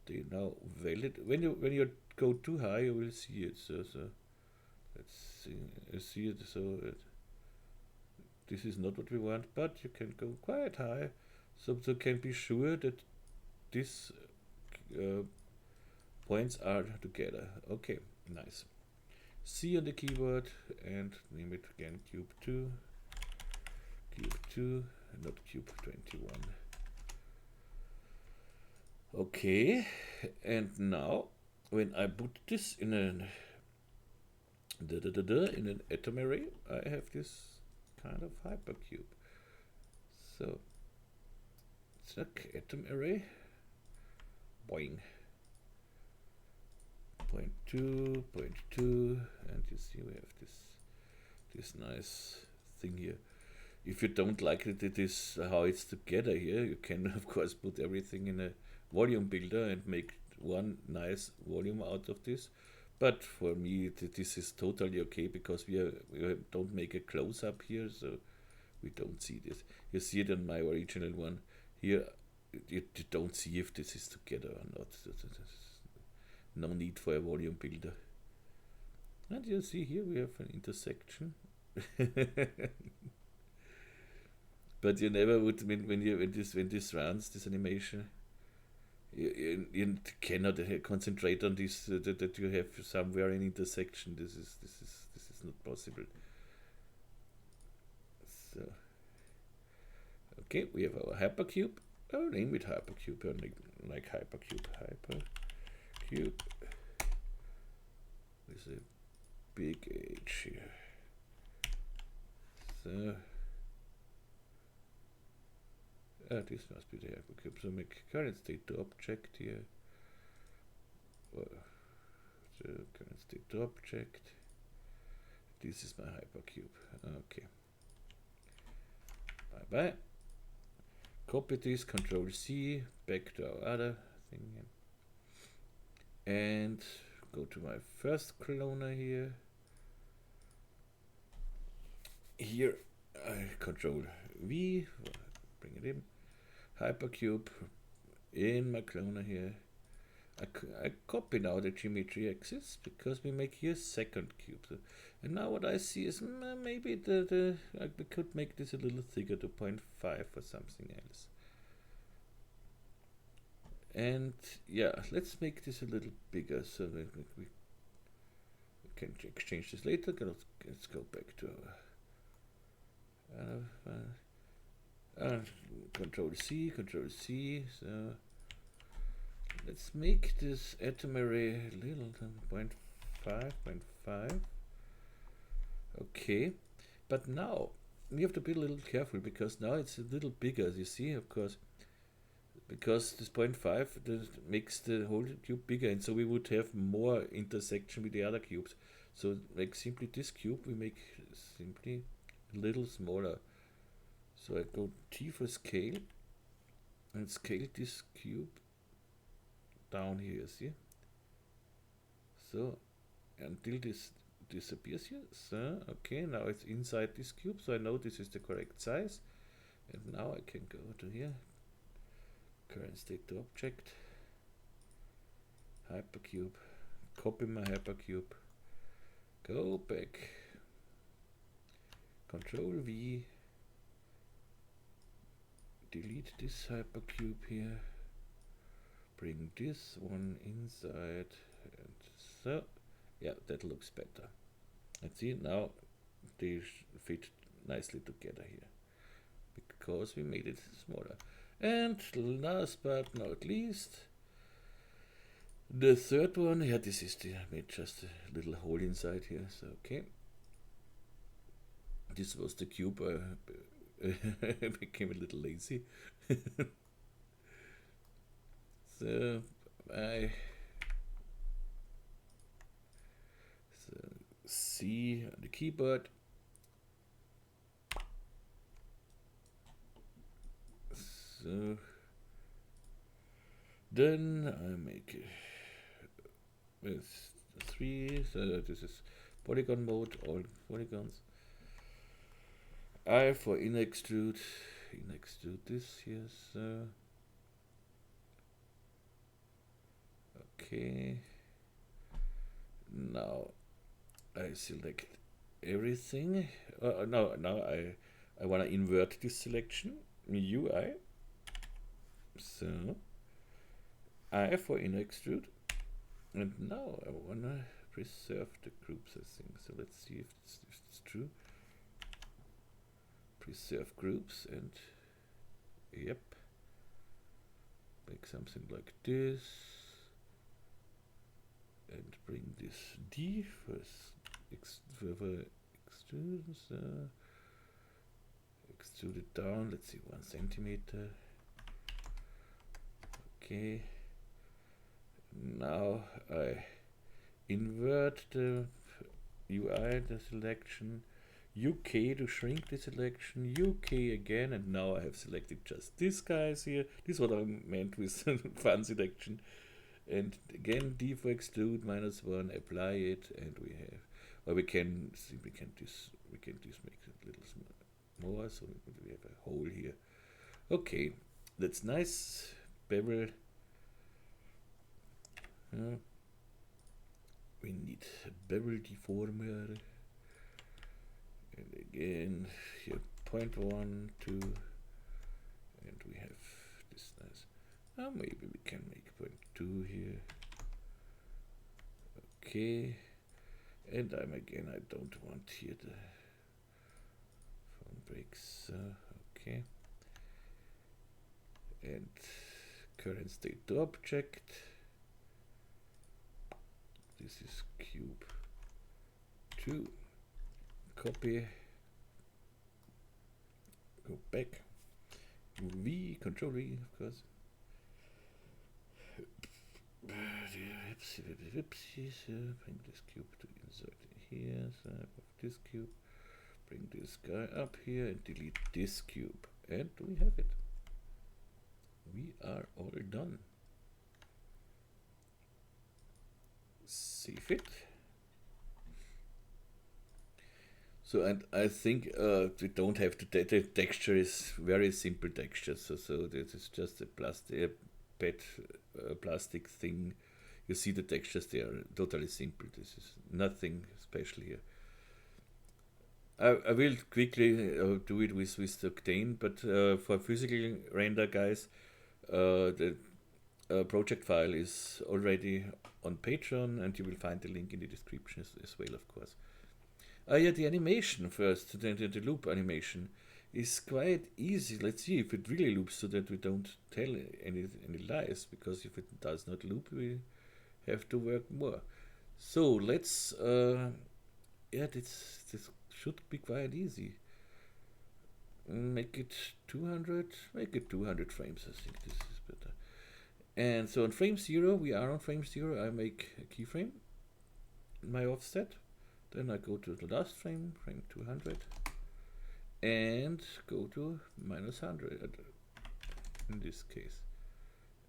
They now valid. When you go too high, you will see it. So let's see. You see it. So this is not what we want, but you can go quite high, so you can be sure that these points are together. Okay, nice. C on the keyboard and name it again cube 2, not cube 21. Okay, and now when I put this in an atom array, I have this kind of hypercube. So it's like atom array, boing, 0.2, 0.2, and you see we have this nice thing here. If you don't like it, it is how it's together here. You can of course put everything in a volume builder and make one nice volume out of this. But for me, this is totally okay because we don't make a close-up here, so we don't see this. You see it on my original one. Here, you don't see if this is together or not. No need for a volume builder. And you see here we have an intersection. But you never would when this runs, this animation. You cannot concentrate on this that you have somewhere an intersection. This is not possible. So okay, we have our hypercube. Oh, name it hypercube, or like hypercube, hypercube with a big H here. So. This must be the hypercube. So make current state to object here. The current state to object. This is my hypercube. Okay. Bye bye. Copy this. Control C. Back to our other thing. And go to my first cloner here. Here I Control V. Bring it in. Hypercube in my cloner here. I copy now the geometry axis because we make here second cube. So, and now what I see is maybe we could make this a little thicker to 0.5 or something else. And yeah, let's make this a little bigger so that we can exchange this later. Let's go back to our Control C. So let's make this atom array a little 0.5. Okay, but now we have to be a little careful because now it's a little bigger. As you see, of course, because this 0.5 makes the whole cube bigger, and so we would have more intersection with the other cubes. So like simply this cube we make simply a little smaller. So I go T for scale and scale this cube down here, see? So until this disappears here. So okay, now it's inside this cube, so I know this is the correct size. And now I can go to here, current state to object, hypercube, copy my hypercube, go back, Control V, delete this hypercube here, bring this one inside, and so yeah, that looks better. And see, now they fit nicely together here because we made it smaller. And last but not least, the third one. Yeah, this is the, I made just a little hole inside here. So okay, this was the cube. I became a little lazy. So I C on the keyboard. So then I make it with 3. So this is polygon mode, all polygons. I for in extrude this here. So okay, now I select everything. Now I I want to invert this selection, UI. So I for inner extrude. And now I want to preserve the groups, I think. So let's see if it's true. Preserve groups and yep. Make something like this. And bring this D first further extrudes. Extrude it down. Let's see, 1 centimeter. Okay. Now I invert the UI, the selection, UK to shrink the selection, UK again, and now I have selected just these guys here. This is what I meant with fun selection. And again, D for extrude, -1, apply it, and we have, or we can see, we can just make it a little more, so we have a hole here. Okay, that's nice. Bevel. We need a bevel deformer, and again here 0.1, 2, and we have this nice. Maybe we can make 0.2 here. Okay, and again I don't want here the phone breaks. Okay, and current state to object. This is cube 2. Copy. Go back. V, Control V, of course. Bring this cube to insert here. So I have this cube. Bring this guy up here and delete this cube. And we have it. We are all done. Save it. So, and I think we don't have to, the texture is very simple texture. So this is just a plastic thing. You see the textures, they are totally simple. This is nothing special here. I will quickly do it with the Octane, but for physical render, guys, the project file is already on Patreon, and you will find the link in the description as well, of course. Yeah, the animation first, the loop animation is quite easy. Let's see if it really loops so that we don't tell any lies, because if it does not loop, we have to work more. So let's, yeah, this should be quite easy. Make it 200, make it 200 frames, I think this is better. And so on frame 0, we are on frame 0, I make a keyframe, my offset. Then I go to the last frame, frame 200, and go to -100 in this case.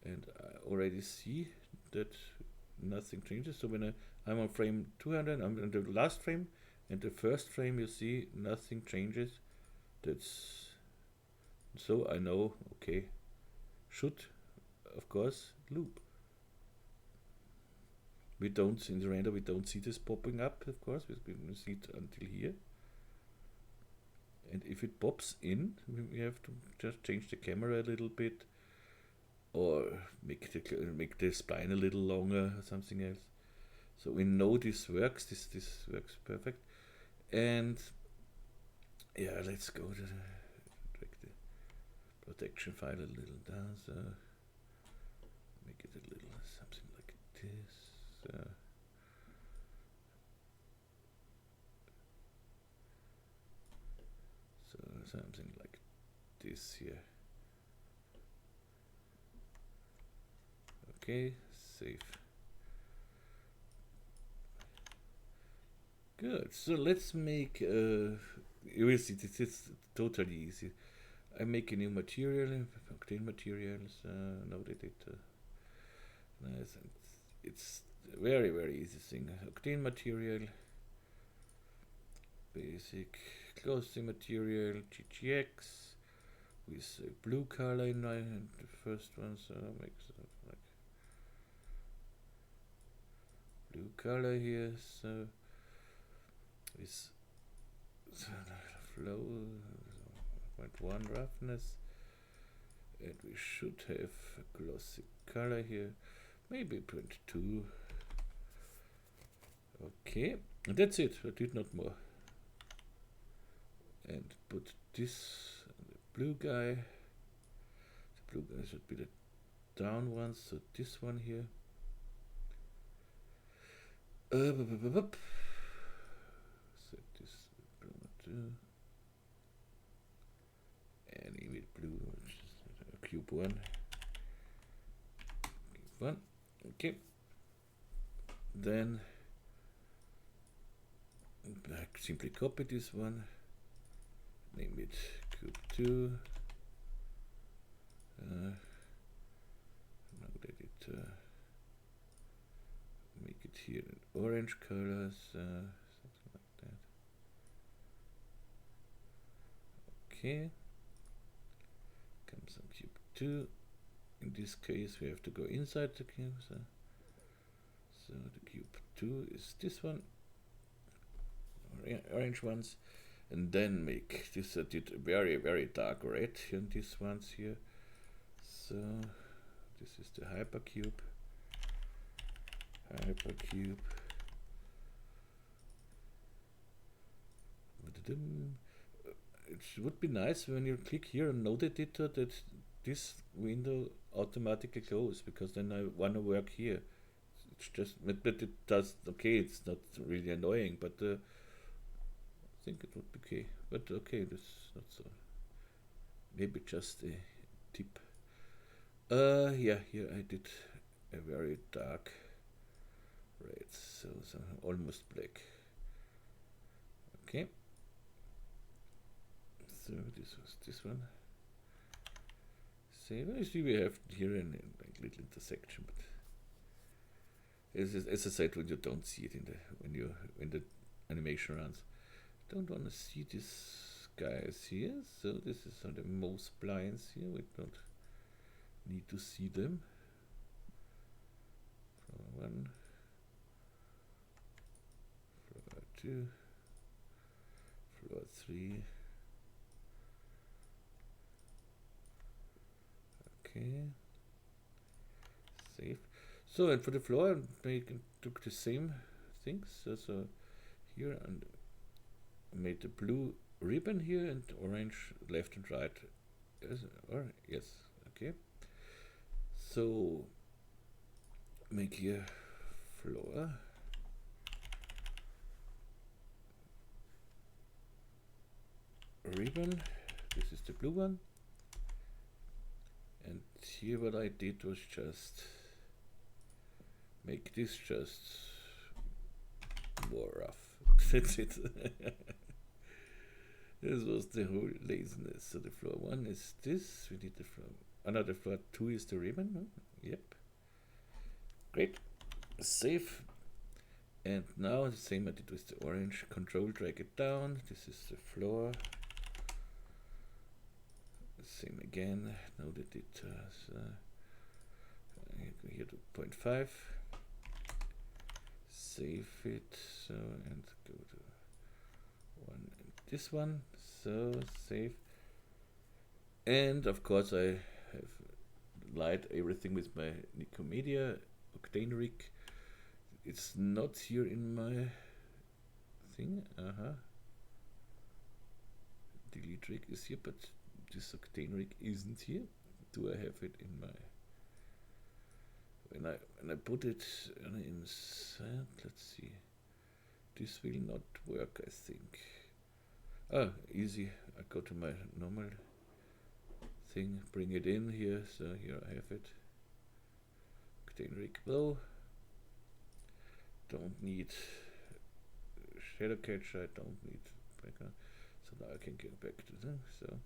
And I already see that nothing changes. So when I'm on frame 200, I'm in the last frame, and the first frame you see nothing changes. That's so I know, okay, should of course loop. We don't, in the render, we don't see this popping up, of course, we see it until here. And if it pops in, we have to just change the camera a little bit, or make the spline a little longer, or something else. So we know this works, this works perfect. And yeah, let's go to drag the protection file a little down, so make it a little something like this. So something like this here. Okay, save. Good. So let's make. You will see this is totally easy. I make a new material, Octane materials. Noted it. Nice, and it's very easy thing. Octane material, basic clothing material, GGX with a blue color in the first one, so make like blue color here. So with flow, 0.1 roughness, and we should have a glossy color here, maybe 0.2. Okay, and that's it. I did not more. And put this on the blue guy. The blue guy should be the down one, so this one here. Set this blue, any with blue, cube one. Okay. Then I simply copy this one, name it cube 2. Now that it make it here in orange colors, something like that. Okay, comes on cube 2. In this case, we have to go inside the cube. So the cube 2 is this one, orange ones, and then make this. I did very, very dark red in these ones here. So this is the hypercube. It would be nice when you click here on Node Editor that this window automatically closes, because then I want to work here. It's just, but it does, okay, it's not really annoying, but I think it would be okay. But okay, this is not so. Maybe just a tip. Yeah, here I did a very dark red, so almost black. Okay. So this was this one. Save. I see we have here a little intersection, but as I said, when you don't see it in the when the animation runs, don't want to see these guys here. So this is on the most blinds here. We don't need to see them. Floor 1, floor 2, floor 3. Okay. Save. So, and for the floor, I took the same things. So here and made the blue ribbon here and orange left and right. Yes. Okay. So make here floor. Ribbon. This is the blue one. And here what I did was just make this just more rough. That's it. This was the whole laziness. So the floor 1 is this. We need the floor. Another floor 2 is the ribbon. Huh? Yep. Great. Save. And now the same I did with the orange. Control, drag it down. This is the floor. Same again. Now that it go here to 0.5. Save it. So and go to 1 and this one. So save. And of course I have light everything with my Nikomedia OCTANE Rig. It's not here in my thing. Delete rig is here, but this OCTANE Rig isn't here. Do I have it in my? When I put it inside, let's see. This will not work, I think. Ah, easy. I go to my normal thing, bring it in here. So here I have it. OCTANE Rig below. Don't need shadow catcher. I don't need background. So now I can get back to them. So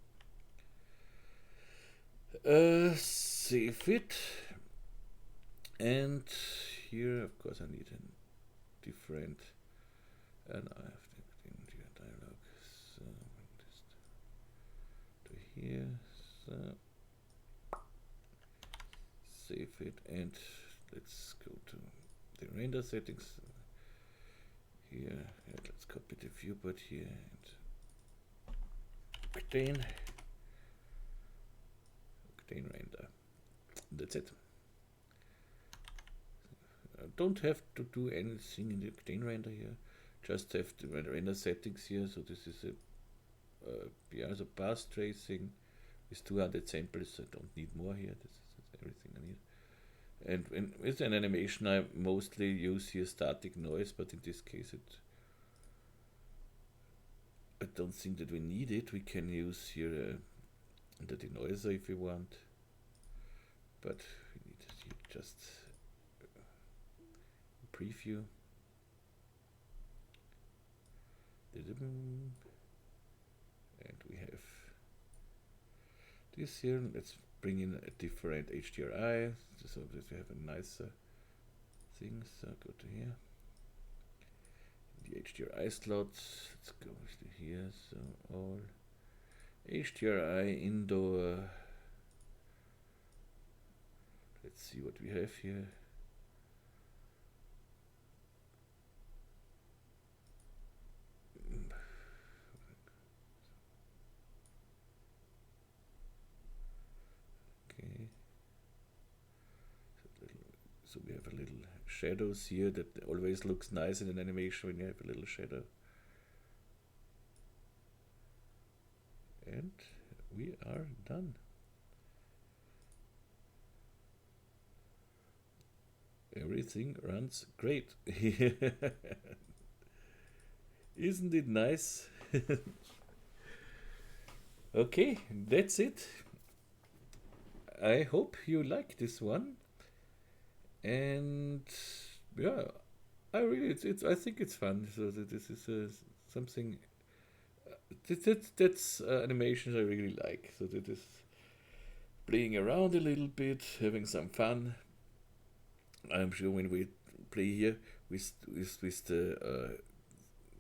save it. And here, of course, I need a different. And I have the dialog. So just to here. So save it, and let's go to the render settings. Here, let's copy the viewport here and OCTANE. Octane render. That's it. Don't have to do anything in the Octane render here. Just have the render settings here. So this is a yeah, so path tracing with 200 samples. I don't need more here. This is everything I need. And with an animation, I mostly use here static noise, but in this case, I don't think that we need it. We can use here the denoiser if we want, but we need here just preview. And we have this here. Let's bring in a different HDRI so that we have a nicer thing. So go to here. The HDRI slots. Let's go to here. So all HDRI indoor. Let's see what we have here. So we have a little shadows here that always looks nice in an animation when you have a little shadow. And we are done. Everything runs great. Isn't it nice? Okay, that's it. I hope you like this one. And yeah, I think it's fun. So this is something that's animations I really like. So that is playing around a little bit, having some fun. I'm sure when we play here with the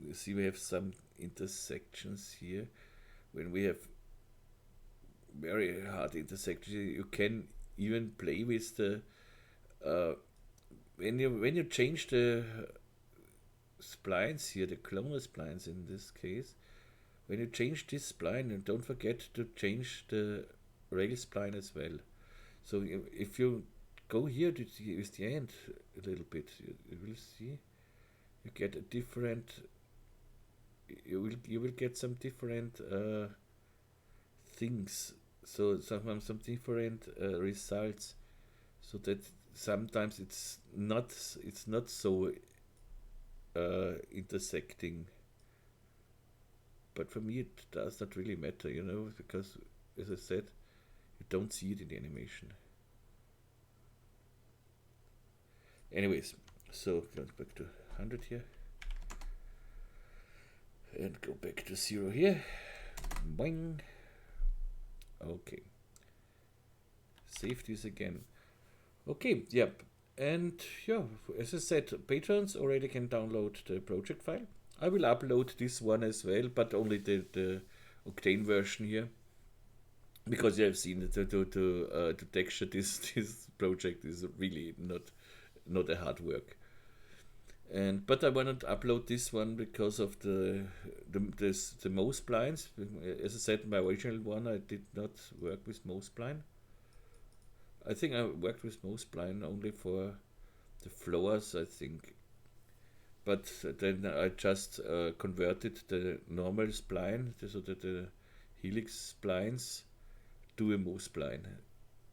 you see we have some intersections here. When we have very hard intersections, you can even play with the when you change the splines here, the clonal splines in this case, when you change this spline, and don't forget to change the rail spline as well. So if you go here to with the end a little bit, you will see you get a different. You will get some different things. So sometimes some different results. So that sometimes it's not so intersecting, but for me it does not really matter, you know, because as I said, you don't see it in the animation. Anyways, so go back to 100 here and go back to 0 here. Boing. Okay, save this again. Okay, yep, and yeah, as I said, patrons already can download the project file. I will upload this one as well, but only the Octane version here, because you have seen that to texture this project is really not a hard work. But I wanted to upload this one because of the most splines. As I said, my original one I did not work with most spline. I think I worked with most spline only for the floors, I think. But then I just converted the normal spline, so that the helix splines, to a most spline.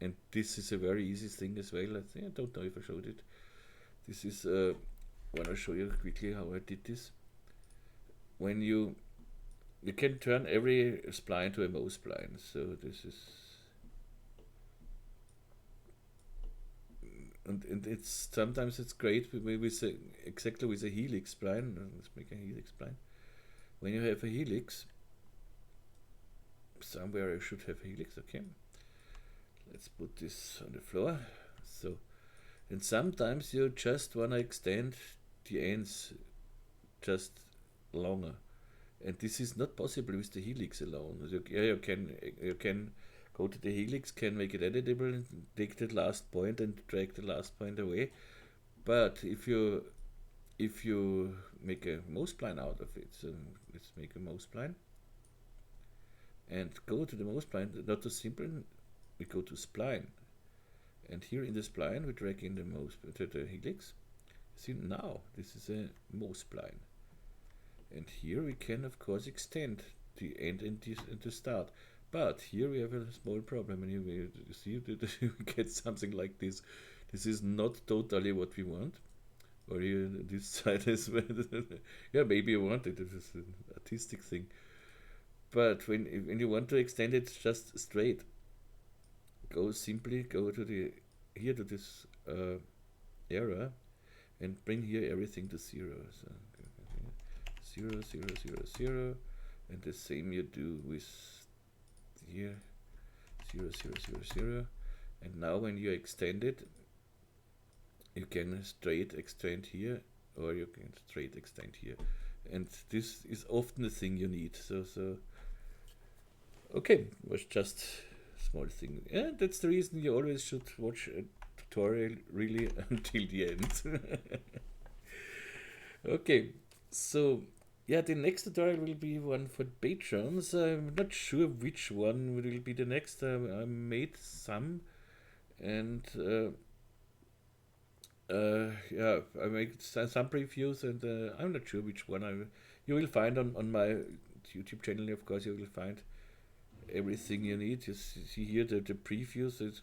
And this is a very easy thing as well. I think I don't know if I showed it. This is I want to show you quickly how I did this. When you can turn every spline to a most spline. So this is. And it's sometimes it's great with exactly with a helix spline. Let's make a helix spline. When you have a helix, somewhere I should have a helix. Okay, let's put this on the floor. So, and sometimes you just wanna extend the ends just longer, and this is not possible with the helix alone. You can go to the helix, can make it editable, and take the last point and drag the last point away. But if you make a most spline out of it, so let's make a most spline and go to the most spline, not too simple, we go to spline, and here in the spline we drag in the helix. See, now this is a Mo spline, and here we can of course extend the end and the start. But here we have a small problem, and you see that we get something like this. This is not totally what we want. Or here, this side is yeah, maybe you want it. This is an artistic thing. But when you want to extend it just straight, go to the here to this error, and bring here everything to 0. So 0, 0, 0, 0, and the same you do with here 0, 0, 0, 0. And now when you extend it, you can straight extend here, or you can straight extend here, and this is often the thing you need. So okay, was just small thing. Yeah, that's the reason you always should watch a tutorial really until the end. Okay, so yeah, the next tutorial will be one for patrons. I'm not sure which one will be the next. I made some, and yeah, I made some previews, and I'm not sure which one you will find on my YouTube channel. Of course, you will find everything you need. You see here the previews. It's,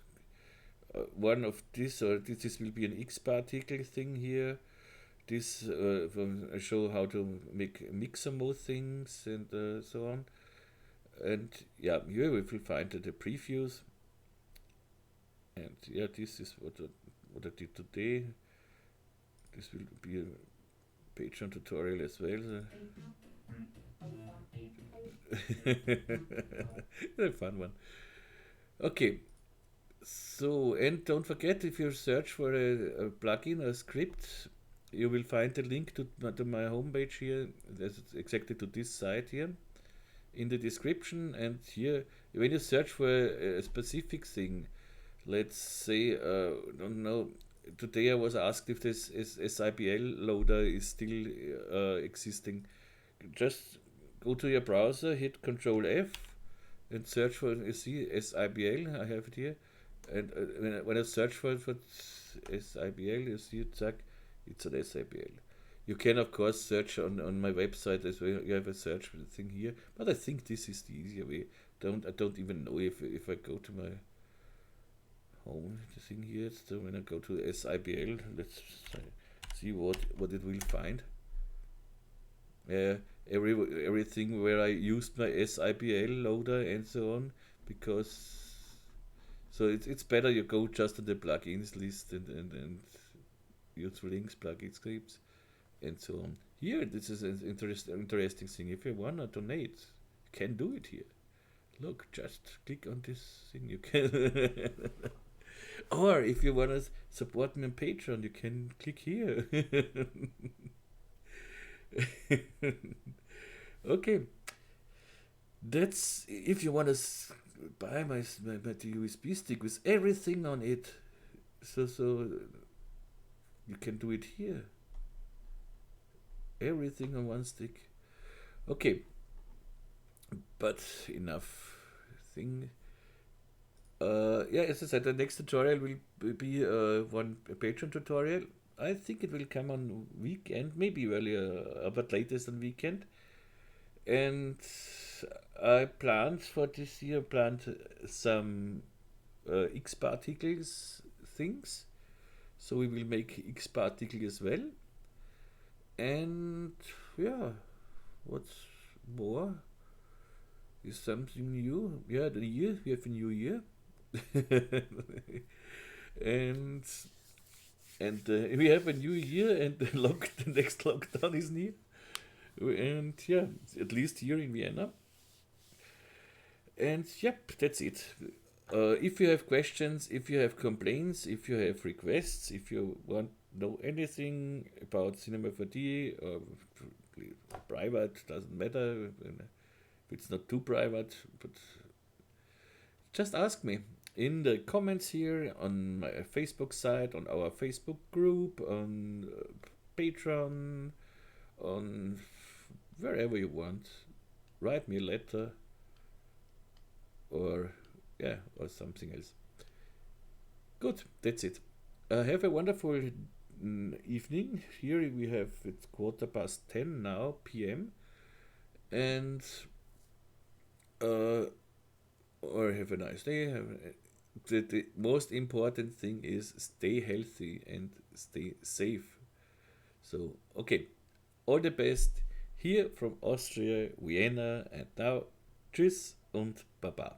one of this, or this will be an X particle thing here. This I show how to make mixer mode things and so on. And yeah, here we will find the previews. And yeah, this is what I did today. This will be a Patreon tutorial as well. A fun one. Okay, so, and don't forget, if you search for a plugin or script, you will find the link to my homepage here. That's exactly to this site here in the description. And here, when you search for a specific thing, let's say, don't know, today I was asked if this SIBL loader is still existing. Just go to your browser, hit Control F, and search for, you see, SIBL, I have it here. And when I search for SIBL, you see it, it's an SIBL. You can of course search on my website as well. You have a search thing here, but I think this is the easier way. I don't even know if I go to my home thing here. So when I go to SIBL, let's see what it will find. Everything where I used my SIBL loader and so on, because so it's better you go just to the plugins list and use links, plugin scripts, and so on. Here, this is an interesting thing. If you wanna donate, you can do it here. Look, just click on this thing. You can, or if you wanna support me on Patreon, you can click here. Okay, that's if you wanna buy my USB stick with everything on it, so you can do it here. Everything on one stick. Okay, but enough thing. Yeah, as I said, the next tutorial will be one Patreon tutorial. I think it will come on weekend, maybe earlier, but latest on weekend. And I planned for this year some X particles things, so we will make X particle as well. And yeah, what's more is something new. Yeah, the year, we have a new year. and we have a new year, and the next lockdown is near. And yeah, at least here in Vienna. And yep, that's it. If you have questions, if you have complaints, if you have requests, if you want to know anything about Cinema 4D or private, doesn't matter if it's not too private, but just ask me in the comments here on my Facebook site, on our Facebook group, on Patreon, on wherever you want. Write me a letter, or yeah, or something else. Good, that's it. Have a wonderful evening. Here we have it's 10:15 now p.m. and or have a nice day. The most important thing is stay healthy and stay safe. So okay, all the best here from Austria, Vienna, and now tschüss und baba.